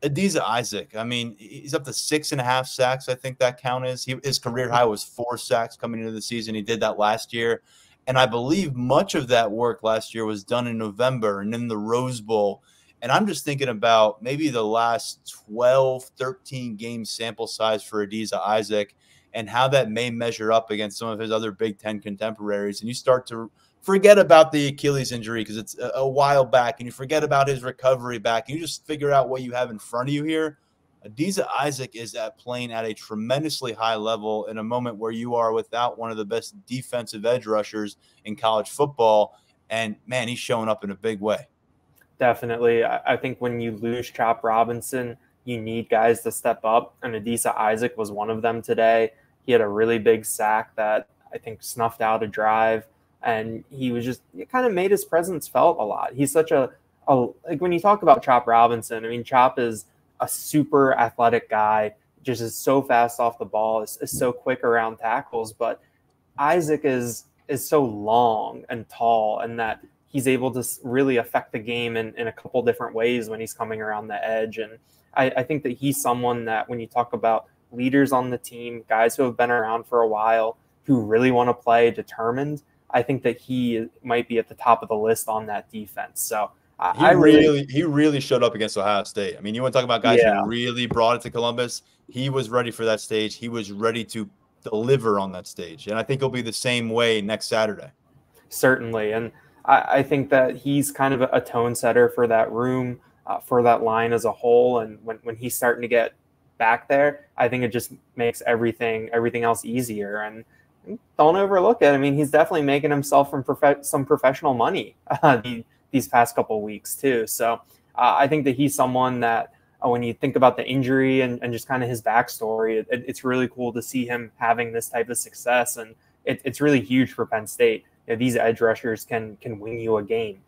Adisa Isaac, I mean, he's up to 6.5 sacks. I think that count is. His career high was 4 sacks coming into the season. He did that last year. And I believe much of that work last year was done in November and in the Rose Bowl. And I'm just thinking about maybe the last 12, 13 game sample size for Adisa Isaac and how that may measure up against some of his other Big Ten contemporaries. And you start to forget about the Achilles injury because it's a while back, and you forget about his recovery back, and you just figure out what you have in front of you here. Adisa Isaac is playing at a tremendously high level in a moment where you are without one of the best defensive edge rushers in college football. And, man, he's showing up in a big way. Definitely. I think when you lose Chop Robinson, you need guys to step up, and Adisa Isaac was one of them today. He had a really big sack that I think snuffed out a drive, and it kind of made his presence felt a lot. He's such like when you talk about Chop Robinson, I mean, Chop is a super athletic guy, just is so fast off the ball, is so quick around tackles, but Isaac is so long and tall, and that he's able to really affect the game in a couple different ways when he's coming around the edge. And I think that he's someone that when you talk about leaders on the team, guys who have been around for a while, who really want to play determined, I think that he might be at the top of the list on that defense. So he really showed up against Ohio State. I mean, you want to talk about guys who really brought it to Columbus. He was ready for that stage. He was ready to deliver on that stage. And I think he'll be the same way next Saturday. Certainly. And I think that he's kind of a tone setter for that room, for that line as a whole. And when he's starting to get back there, I think it just makes everything else easier. And don't overlook it. I mean, he's definitely making himself some professional money these past couple of weeks too. So I think that he's someone that when you think about the injury and just kind of his backstory, it's really cool to see him having this type of success. And it's really huge for Penn State. You know, these edge rushers can win you a game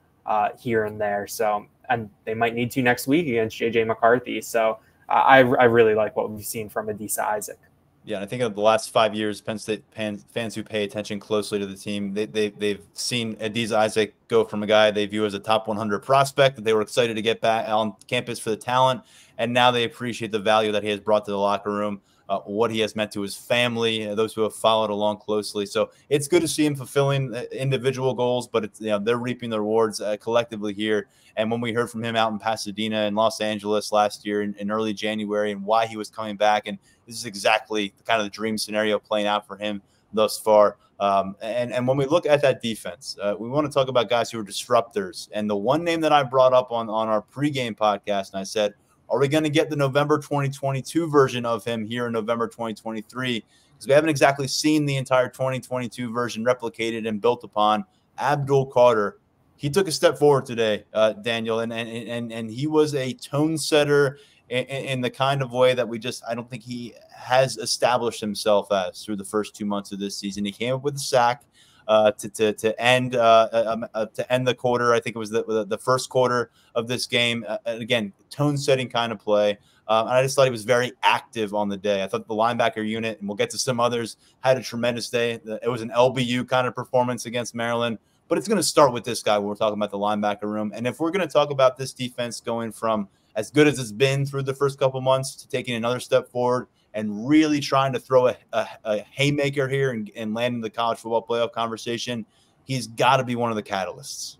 here and there. So, and they might need to next week against J.J. McCarthy. So I really like what we've seen from Adisa Isaac. Yeah, and I think of the last 5 years, Penn State fans who pay attention closely to the team, they've seen Adisa Isaac go from a guy they view as a top 100 prospect that they were excited to get back on campus for the talent, and now they appreciate the value that he has brought to the locker room, what he has meant to his family, those who have followed along closely. So it's good to see him fulfilling individual goals, but it's, they're reaping the rewards collectively here. And when we heard from him out in Pasadena and Los Angeles last year in early January and why he was coming back, and this is exactly kind of the dream scenario playing out for him thus far. And when we look at that defense, we want to talk about guys who are disruptors. And the one name that I brought up on our pregame podcast, and I said, are we going to get the November 2022 version of him here in November 2023? Because we haven't exactly seen the entire 2022 version replicated and built upon. Abdul Carter, he took a step forward today, Daniel, and he was a tone setter in the kind of way that I don't think he has established himself as through the first 2 months of this season. He came up with a sack to end the quarter. I think it was the first quarter of this game. Again, tone setting kind of play. And I just thought he was very active on the day. I thought the linebacker unit, and we'll get to some others, had a tremendous day. It was an LBU kind of performance against Maryland. But it's going to start with this guy when we're talking about the linebacker room. And if we're going to talk about this defense going from as good as it's been through the first couple months to taking another step forward and really trying to throw a haymaker here and land in the college football playoff conversation, he's got to be one of the catalysts.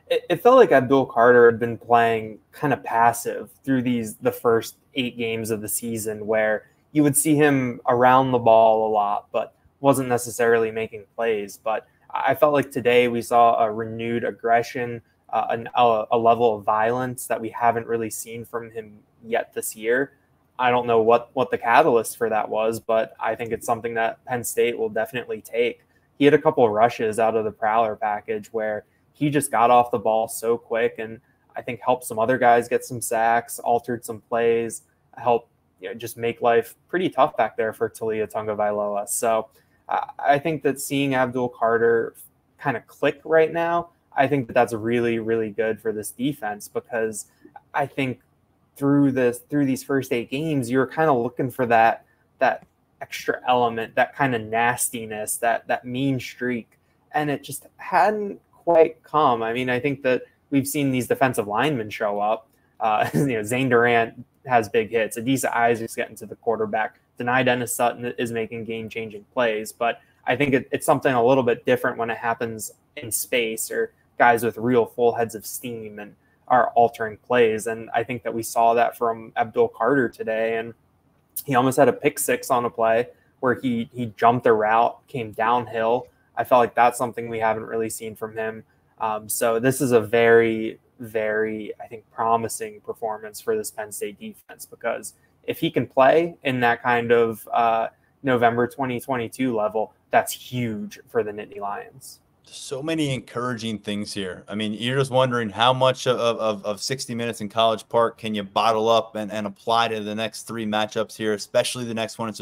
It felt like Abdul Carter had been playing kind of passive through the first 8 games of the season, where you would see him around the ball a lot, but wasn't necessarily making plays. But I felt like today we saw a renewed aggression, a level of violence that we haven't really seen from him yet this year. I don't know what the catalyst for that was, but I think it's something that Penn State will definitely take. He had a couple of rushes out of the Prowler package where he just got off the ball so quick, and I think helped some other guys get some sacks, altered some plays, helped just make life pretty tough back there for Talia Tagovailoa. So I think that seeing Abdul Carter kind of click right now, I think that that's really, really good for this defense, because I think through these first 8 games, you're kind of looking for that extra element, that kind of nastiness, that mean streak, and it just hadn't quite come. I mean, I think that we've seen these defensive linemen show up. Zane Durant has big hits. Adisa Isaac's getting to the quarterback. Denai Dennis Sutton is making game-changing plays, but I think it's something a little bit different when it happens in space, or guys with real full heads of steam and are altering plays. And I think that we saw that from Abdul Carter today, and he almost had a pick six on a play where he jumped a route, came downhill. I felt like that's something we haven't really seen from him. So this is a very, very, I think, promising performance for this Penn State defense, because if he can play in that kind of November 2022 level, that's huge for the Nittany Lions. So many encouraging things here. I mean, you're just wondering how much of 60 minutes in College Park can you bottle up and apply to the next 3 matchups here, especially the next one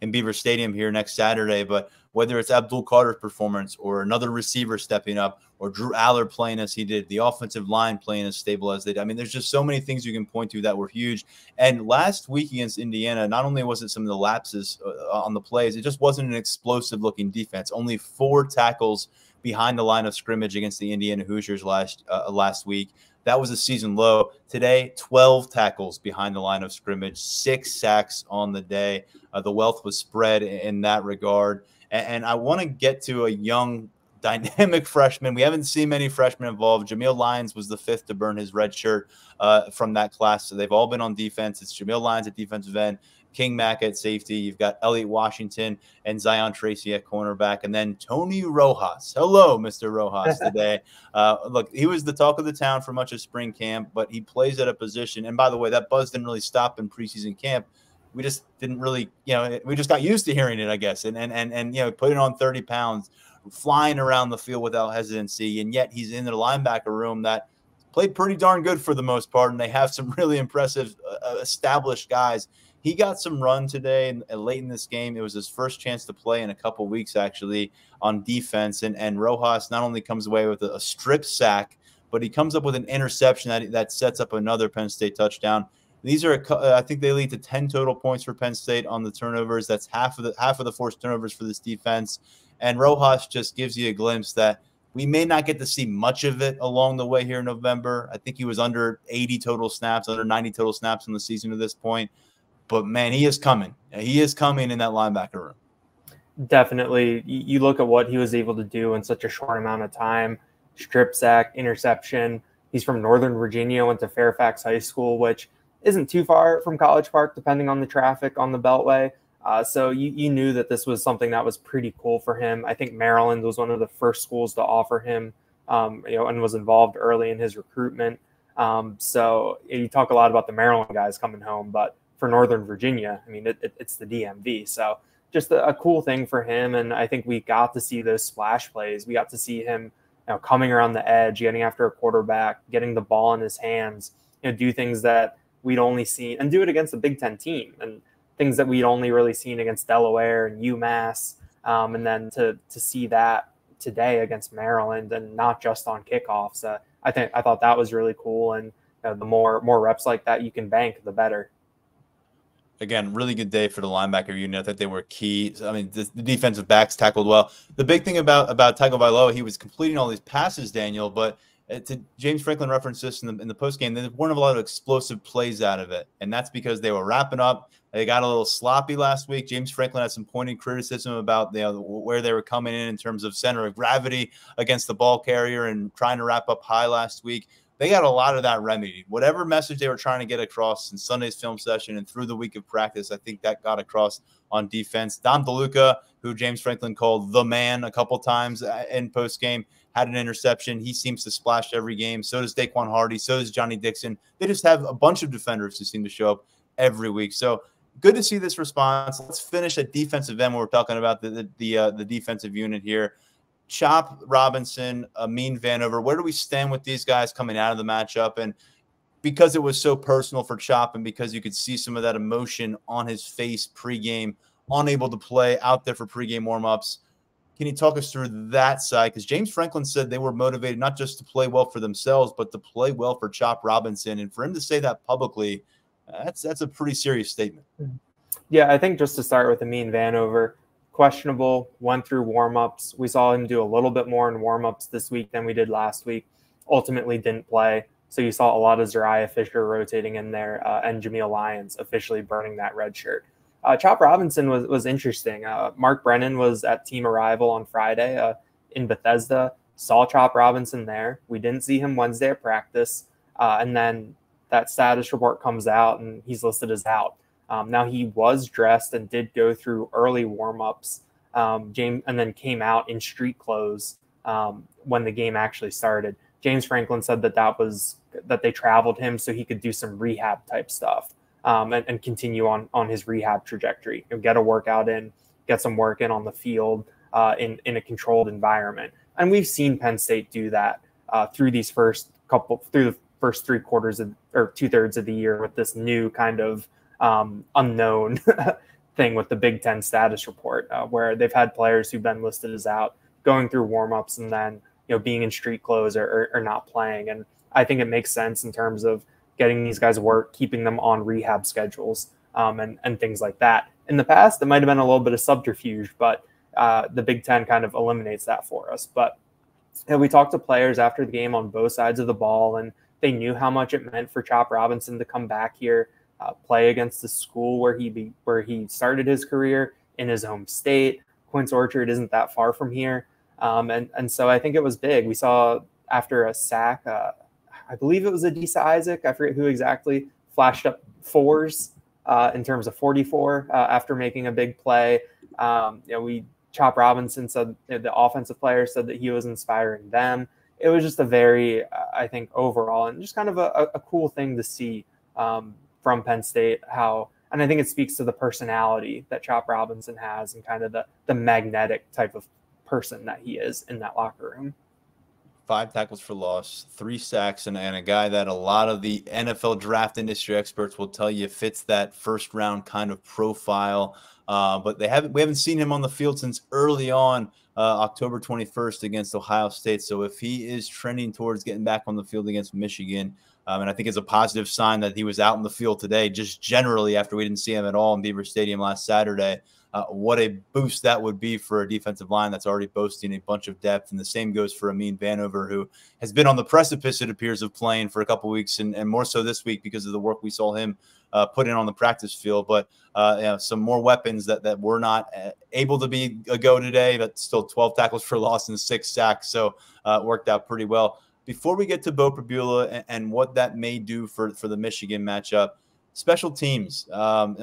in Beaver Stadium here next Saturday. But whether it's Abdul Carter's performance or another receiver stepping up, or Drew Allar playing as he did, the offensive line playing as stable as they did. I mean, there's just so many things you can point to that were huge. And last week against Indiana, not only was it some of the lapses on the plays, it just wasn't an explosive-looking defense. Only 4 tackles behind the line of scrimmage against the Indiana Hoosiers last week. That was a season low. Today, 12 tackles behind the line of scrimmage, 6 sacks on the day. The wealth was spread in that regard. And I want to get to a young, dynamic freshman. We haven't seen many freshmen involved. Jameel Lyons was the 5th to burn his red shirt from that class. So they've all been on defense. It's Jameel Lyons at defensive end, King Mack at safety. You've got Elliot Washington and Zion Tracy at cornerback. And then Tony Rojas. Hello, Mr. Rojas today. Look, he was the talk of the town for much of spring camp, but he plays at a position. And by the way, that buzz didn't really stop in preseason camp. We just didn't really, we just got used to hearing it, I guess. And putting on 30 pounds, flying around the field without hesitancy. And yet he's in the linebacker room that played pretty darn good for the most part. And they have some really impressive established guys. He got some run today and late in this game. It was his first chance to play in a couple weeks, actually, on defense. And Rojas not only comes away with a strip sack, but he comes up with an interception that sets up another Penn State touchdown. These are, I think they lead to 10 total points for Penn State on the turnovers. That's half of the forced turnovers for this defense. And Rojas just gives you a glimpse that we may not get to see much of it along the way here in November. I think he was under 80 total snaps, under 90 total snaps in the season at this point. But, man, he is coming. He is coming in that linebacker room. Definitely. You look at what he was able to do in such a short amount of time. Strip sack, interception. He's from Northern Virginia, went to Fairfax High School, which isn't too far from College Park, depending on the traffic on the Beltway. So you knew that this was something that was pretty cool for him. I think Maryland was one of the first schools to offer him, and was involved early in his recruitment. So you talk a lot about the Maryland guys coming home, but for Northern Virginia, I mean, it's the DMV. So just a cool thing for him. And I think we got to see those splash plays. We got to see him coming around the edge, getting after a quarterback, getting the ball in his hands, do things that we'd only seen, and do it against a Big Ten team, and things that we'd only really seen against Delaware and UMass. And then to see that today against Maryland, and not just on kickoffs. I thought that was really cool. And the more reps like that you can bank, the better. Again, really good day for the linebacker unit. I think they were key. I mean, the defensive backs tackled well. The big thing about Tagovailoa, he was completing all these passes, Daniel, but to James Franklin referenced this in the postgame, there weren't a lot of explosive plays out of it. And that's because they were wrapping up. They got a little sloppy last week. James Franklin had some pointed criticism about where they were coming in terms of center of gravity against the ball carrier and trying to wrap up high last week. They got a lot of that remedied. Whatever message they were trying to get across in Sunday's film session and through the week of practice, I think that got across on defense. Dom DeLuca, who James Franklin called the man a couple times in postgame, had an interception. He seems to splash every game. So does Daquan Hardy. So does Johnny Dixon. They just have a bunch of defenders who seem to show up every week. So good to see this response. Let's finish at defensive end when we're talking about the defensive unit here. Chop Robinson, Amin Vanover, where do we stand with these guys coming out of the matchup? And because it was so personal for Chop and because you could see some of that emotion on his face pregame, unable to play out there for pregame warmups, can you talk us through that side? Because James Franklin said they were motivated not just to play well for themselves, but to play well for Chop Robinson. And for him to say that publicly, that's a pretty serious statement. Yeah, I think just to start with Amin Vanover, questionable, went through warmups. We saw him do a little bit more in warmups this week than we did last week. Ultimately didn't play. So you saw a lot of Zariah Fisher rotating in there and Nittany Lions officially burning that red shirt. Chop Robinson was interesting. Mark Brennan was at team arrival on Friday in Bethesda, saw Chop Robinson there. We didn't see him Wednesday at practice. And then that status report comes out and he's listed as out. Now he was dressed and did go through early warmups, and then came out in street clothes when the game actually started. James Franklin said that they traveled him so he could do some rehab type stuff and continue on his rehab trajectory. Get a workout in, get some work in on the field in a controlled environment. And we've seen Penn State do that through the first 3/4 or 2/3 of the year with this new kind of unknown thing with the Big Ten status report, where they've had players who've been listed as out going through warmups and then being in street clothes or not playing. And I think it makes sense in terms of getting these guys work, keeping them on rehab schedules and things like that. In the past, it might have been a little bit of subterfuge, but the Big Ten kind of eliminates that for us. But we talked to players after the game on both sides of the ball, and they knew how much it meant for Chop Robinson to come back here, play against the school where he started his career in his home state. Quince Orchard isn't that far from here. And so I think it was big. We saw after a sack, I believe it was Adisa Isaac, I forget who exactly, flashed up 4s in terms of 44 after making a big play. Chop Robinson said, the offensive player said that he was inspiring them. It was just a very, I think, overall, and just kind of a cool thing to see from Penn State, and I think it speaks to the personality that Chop Robinson has and kind of the magnetic type of person that he is in that locker room. 5 tackles for loss, 3 sacks, and a guy that a lot of the NFL draft industry experts will tell you fits that first round kind of profile. But we haven't seen him on the field since early on October 21st against Ohio State. So if he is trending towards getting back on the field against Michigan, and I think it's a positive sign that he was out in the field today, just generally after we didn't see him at all in Beaver Stadium last Saturday. What a boost that would be for a defensive line that's already boasting a bunch of depth. And the same goes for Amin Vanover, who has been on the precipice, it appears, of playing for a couple of weeks and more so this week because of the work we saw him put in on the practice field. But some more weapons that were not able to be a go today, but still 12 tackles for loss and 6 sacks. So it worked out pretty well. Before we get to Bo Pribula and what that may do for the Michigan matchup, special teams,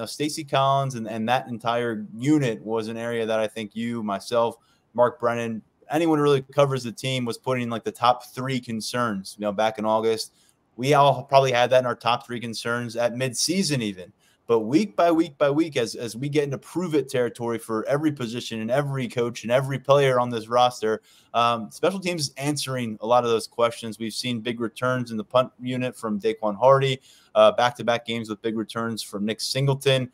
Stacey Collins and that entire unit was an area that I think you, myself, Mark Brennan, anyone who really covers the team was putting in like the top 3 concerns, back in August. We all probably had that in our top 3 concerns at midseason even. But week by week by week, as we get into prove-it territory for every position and every coach and every player on this roster, special teams is answering a lot of those questions. We've seen big returns in the punt unit from Daquan Hardy, back-to-back games with big returns from Nick Singleton,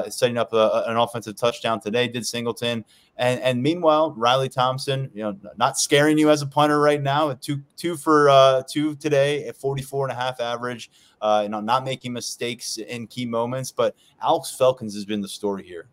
setting up an offensive touchdown today, did Singleton. And meanwhile, Riley Thompson, not scaring you as a punter right now, at two for 2 today at 44.5 average, not making mistakes in key moments. But Alex Felkins has been the story here.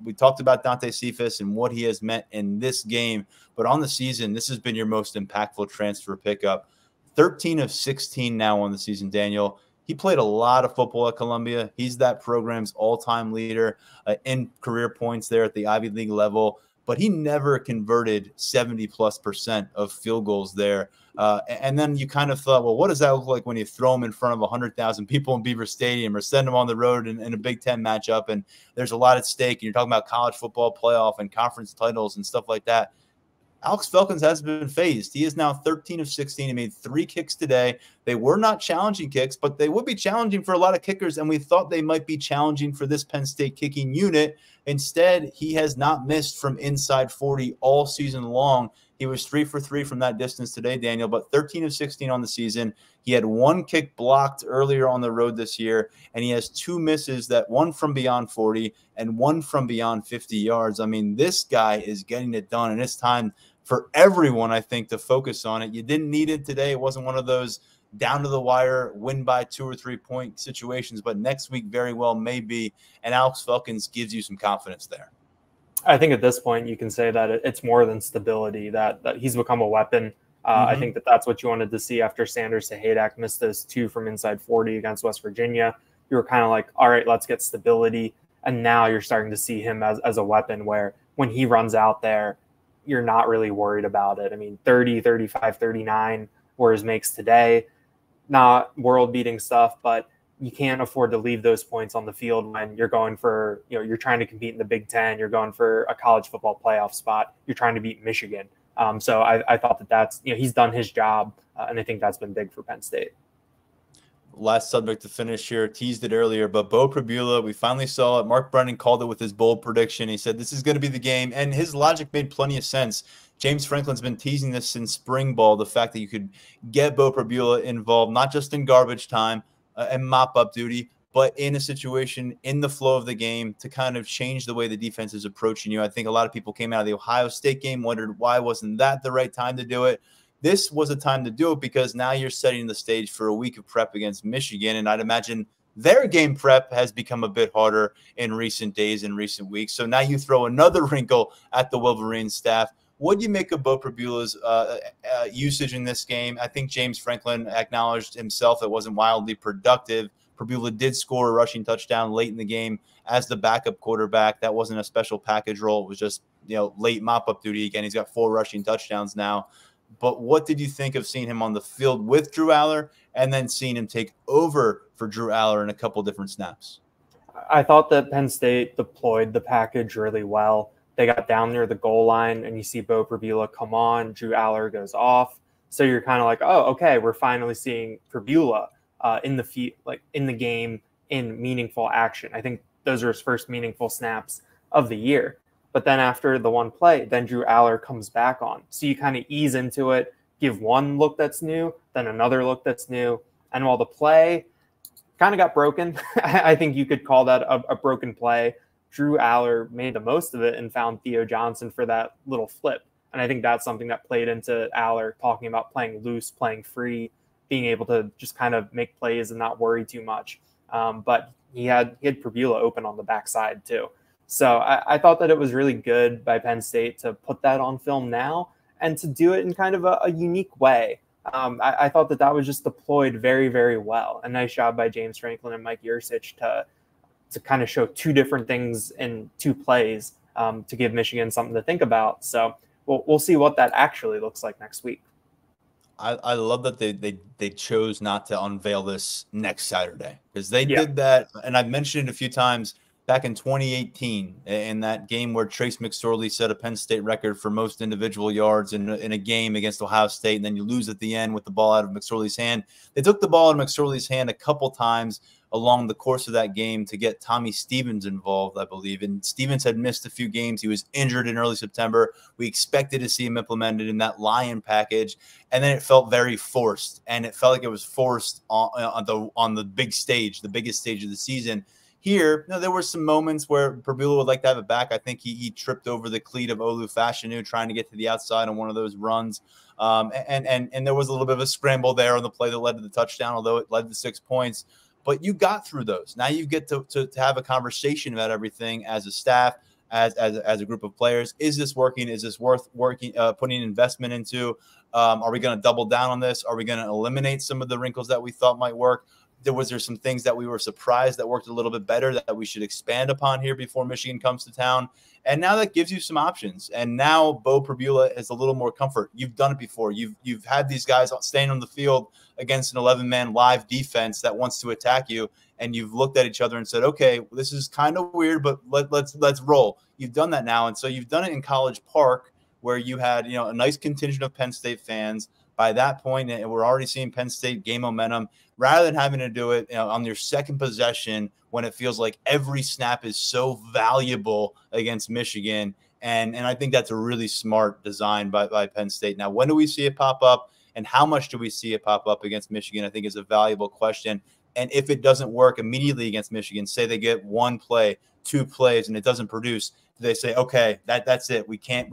We talked about Dante Cephas and what he has meant in this game, but on the season, this has been your most impactful transfer pickup. 13 of 16 now on the season, Daniel. He played a lot of football at Columbia. He's that program's all-time leader in career points there at the Ivy League level, but he never converted 70+% of field goals there. And then you kind of thought, well, what does that look like when you throw him in front of 100,000 people in Beaver Stadium or send him on the road in a Big Ten matchup? And there's a lot at stake. And you're talking about college football playoff and conference titles and stuff like that. Alex Felkins has been phased. He is now 13 of 16. He made 3 kicks today. They were not challenging kicks, but they would be challenging for a lot of kickers, and we thought they might be challenging for this Penn State kicking unit. Instead, he has not missed from inside 40 all season long. He was 3 for 3 from that distance today, Daniel, but 13 of 16 on the season. He had 1 kick blocked earlier on the road this year, and he has 2 misses, that 1 from beyond 40 and 1 from beyond 50 yards. I mean, this guy is getting it done, and it's time for everyone, I think, to focus on it. You didn't need it today. It wasn't one of those down to the wire, win by 2 or 3 point situations, but next week very well may be, and Alex Felkins gives you some confidence there. I think at this point you can say that it's more than stability, that he's become a weapon. I think that's what you wanted to see after Sanders Sahadak missed those 2 from inside 40 against West Virginia. You were kind of like, all right, let's get stability. And now you're starting to see him as a weapon where when he runs out there, you're not really worried about it. I mean, 30, 35, 39 were his makes today. Not world-beating stuff, but you can't afford to leave those points on the field when you're going for, you're trying to compete in the Big Ten, you're going for a college football playoff spot, you're trying to beat Michigan. So I thought that's, he's done his job, and I think that's been big for Penn State. Last subject to finish here, teased it earlier, but Bo Pribula, we finally saw it. Mark Brennan called it with his bold prediction. He said this is going to be the game, and his logic made plenty of sense. James Franklin's been teasing this since spring ball, the fact that you could get Bo Pribula involved, not just in garbage time and mop-up duty, but in a situation in the flow of the game to kind of change the way the defense is approaching you. I think a lot of people came out of the Ohio State game, wondered why wasn't that the right time to do it. This was a time to do it because now you're setting the stage for a week of prep against Michigan, and I'd imagine their game prep has become a bit harder in recent days and recent weeks. So now you throw another wrinkle at the Wolverines staff. What do you make of Bo Pribula's usage in this game? I think James Franklin acknowledged himself it wasn't wildly productive. Pribula did score a rushing touchdown late in the game as the backup quarterback. That wasn't a special package role. It was just late mop-up duty. Again, he's got 4 rushing touchdowns now. But what did you think of seeing him on the field with Drew Allar and then seeing him take over for Drew Allar in a couple different snaps? I thought that Penn State deployed the package really well. They got down near the goal line, and you see Bo Pribula come on. Drew Allar goes off. So you're kind of like, oh, okay, we're finally seeing Pribula in the game in meaningful action. I think those are his first meaningful snaps of the year. But then after the one play, then Drew Allar comes back on. So you kind of ease into it, give one look that's new, then another look that's new. And while the play kind of got broken, I think you could call that a broken play, Drew Allar made the most of it and found Theo Johnson for that little flip. And I think that's something that played into Allar talking about playing loose, playing free, being able to just kind of make plays and not worry too much. But he had Pribula open on the backside too. So I thought that it was really good by Penn State to put that on film now and to do it in kind of a unique way. I thought that was just deployed very, very well. A nice job by James Franklin and Mike Yurcich to kind of show 2 different things in 2 plays to give Michigan something to think about. So we'll see what that actually looks like next week. I love that they chose not to unveil this next Saturday because they did that. And I've mentioned it a few times. Back in 2018, in that game where Trace McSorley set a Penn State record for most individual yards in a game against Ohio State, and then you lose at the end with the ball out of McSorley's hand. They took the ball out of McSorley's hand a couple times along the course of that game to get Tommy Stevens involved, I believe. And Stevens had missed a few games. He was injured in early September. We expected to see him implemented in that Lion package, and then it felt very forced, and it felt like it was forced on the big stage, the biggest stage of the season. Here, there were some moments where Pribula would like to have it back. I think he tripped over the cleat of Olu Fashanu trying to get to the outside on one of those runs. And there was a little bit of a scramble there on the play that led to the touchdown, although it led to 6 points. But you got through those. Now you get to have a conversation about everything as a staff, as a group of players. Is this working? Is this worth working? Putting investment into? Are we going to double down on this? Are we going to eliminate some of the wrinkles that we thought might work? Was there some things that we were surprised that worked a little bit better that we should expand upon here before Michigan comes to town? And now that gives you some options. And now Bo Pribula has a little more comfort. You've done it before. You've had these guys staying on the field against an 11-man live defense that wants to attack you, and you've looked at each other and said, okay, this is kind of weird, but let's roll. You've done that now, and so you've done it in College Park where you had a nice contingent of Penn State fans. By that point, and we're already seeing Penn State gain momentum. Rather than having to do it on your second possession when it feels like every snap is so valuable against Michigan, And I think that's a really smart design by Penn State. Now, when do we see it pop up, and how much do we see it pop up against Michigan, I think is a valuable question. And if it doesn't work immediately against Michigan, say they get one play, two plays, and it doesn't produce, do they say, okay, that's it, we can't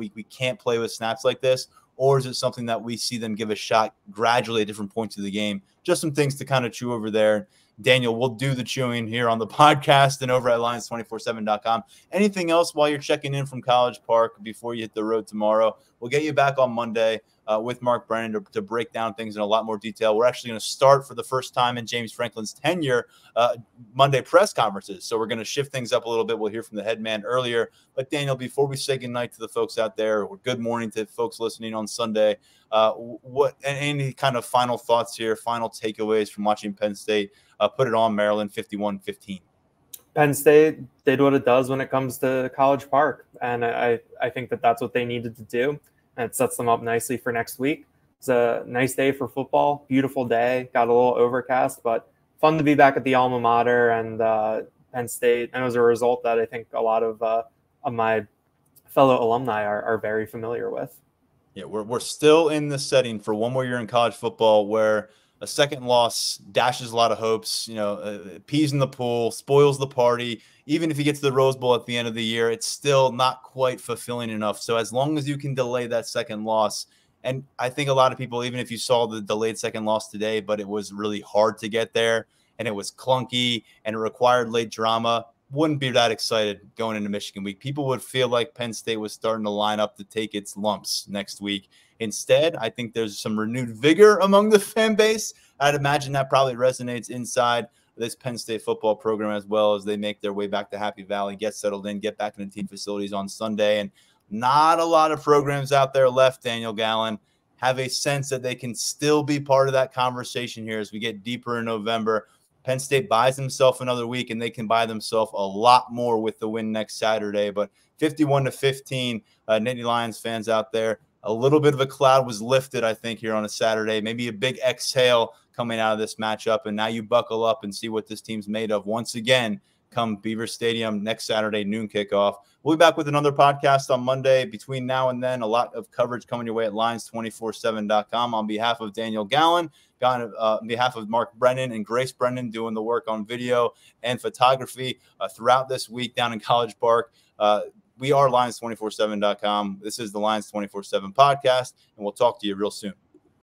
play with snaps like this? Or is it something that we see them give a shot gradually at different points of the game? Just some things to kind of chew over there. Daniel, we'll do the chewing here on the podcast and over at Lions247.com. Anything else while you're checking in from College Park before you hit the road tomorrow? We'll get you back on Monday with Mark Brennan to break down things in a lot more detail. We're actually going to start for the first time in James Franklin's tenure Monday press conferences. So we're going to shift things up a little bit. We'll hear from the head man earlier. But Daniel, before we say goodnight to the folks out there, or good morning to folks listening on Sunday, any kind of final thoughts here, final takeaways from watching Penn State put it on Maryland 51-15? Penn State did what it does when it comes to College Park, and I think that's what they needed to do, and it sets them up nicely for next week. It's a nice day for football, beautiful day, got a little overcast, but fun to be back at the alma mater and Penn State, and as a result that I think a lot of my fellow alumni are very familiar with. Yeah, we're still in the setting for one more year in college football where a second loss dashes a lot of hopes, peas in the pool, spoils the party. Even if you get to the Rose Bowl at the end of the year, it's still not quite fulfilling enough. So as long as you can delay that second loss, and I think a lot of people, even if you saw the delayed second loss today, but it was really hard to get there and it was clunky and it required late drama, wouldn't be that excited going into Michigan week. People would feel like Penn State was starting to line up to take its lumps next week. Instead, I think there's some renewed vigor among the fan base. I'd imagine that probably resonates inside this Penn State football program as well as they make their way back to Happy Valley, get settled in, get back into team facilities on Sunday. And not a lot of programs out there left, Daniel Gallen, have a sense that they can still be part of that conversation here as we get deeper in November. Penn State buys themselves another week, and they can buy themselves a lot more with the win next Saturday. But 51-15, Nittany Lions fans out there, a little bit of a cloud was lifted, I think, here on a Saturday. Maybe a big exhale coming out of this matchup, and now you buckle up and see what this team's made of once again come Beaver Stadium next Saturday, noon kickoff. We'll be back with another podcast on Monday. Between now and then, a lot of coverage coming your way at Lions247.com. On behalf of Daniel Gallen, on behalf of Mark Brennan and Grace Brennan doing the work on video and photography throughout this week down in College Park. We are Lions247.com. This is the Lions 24/7 podcast, and we'll talk to you real soon.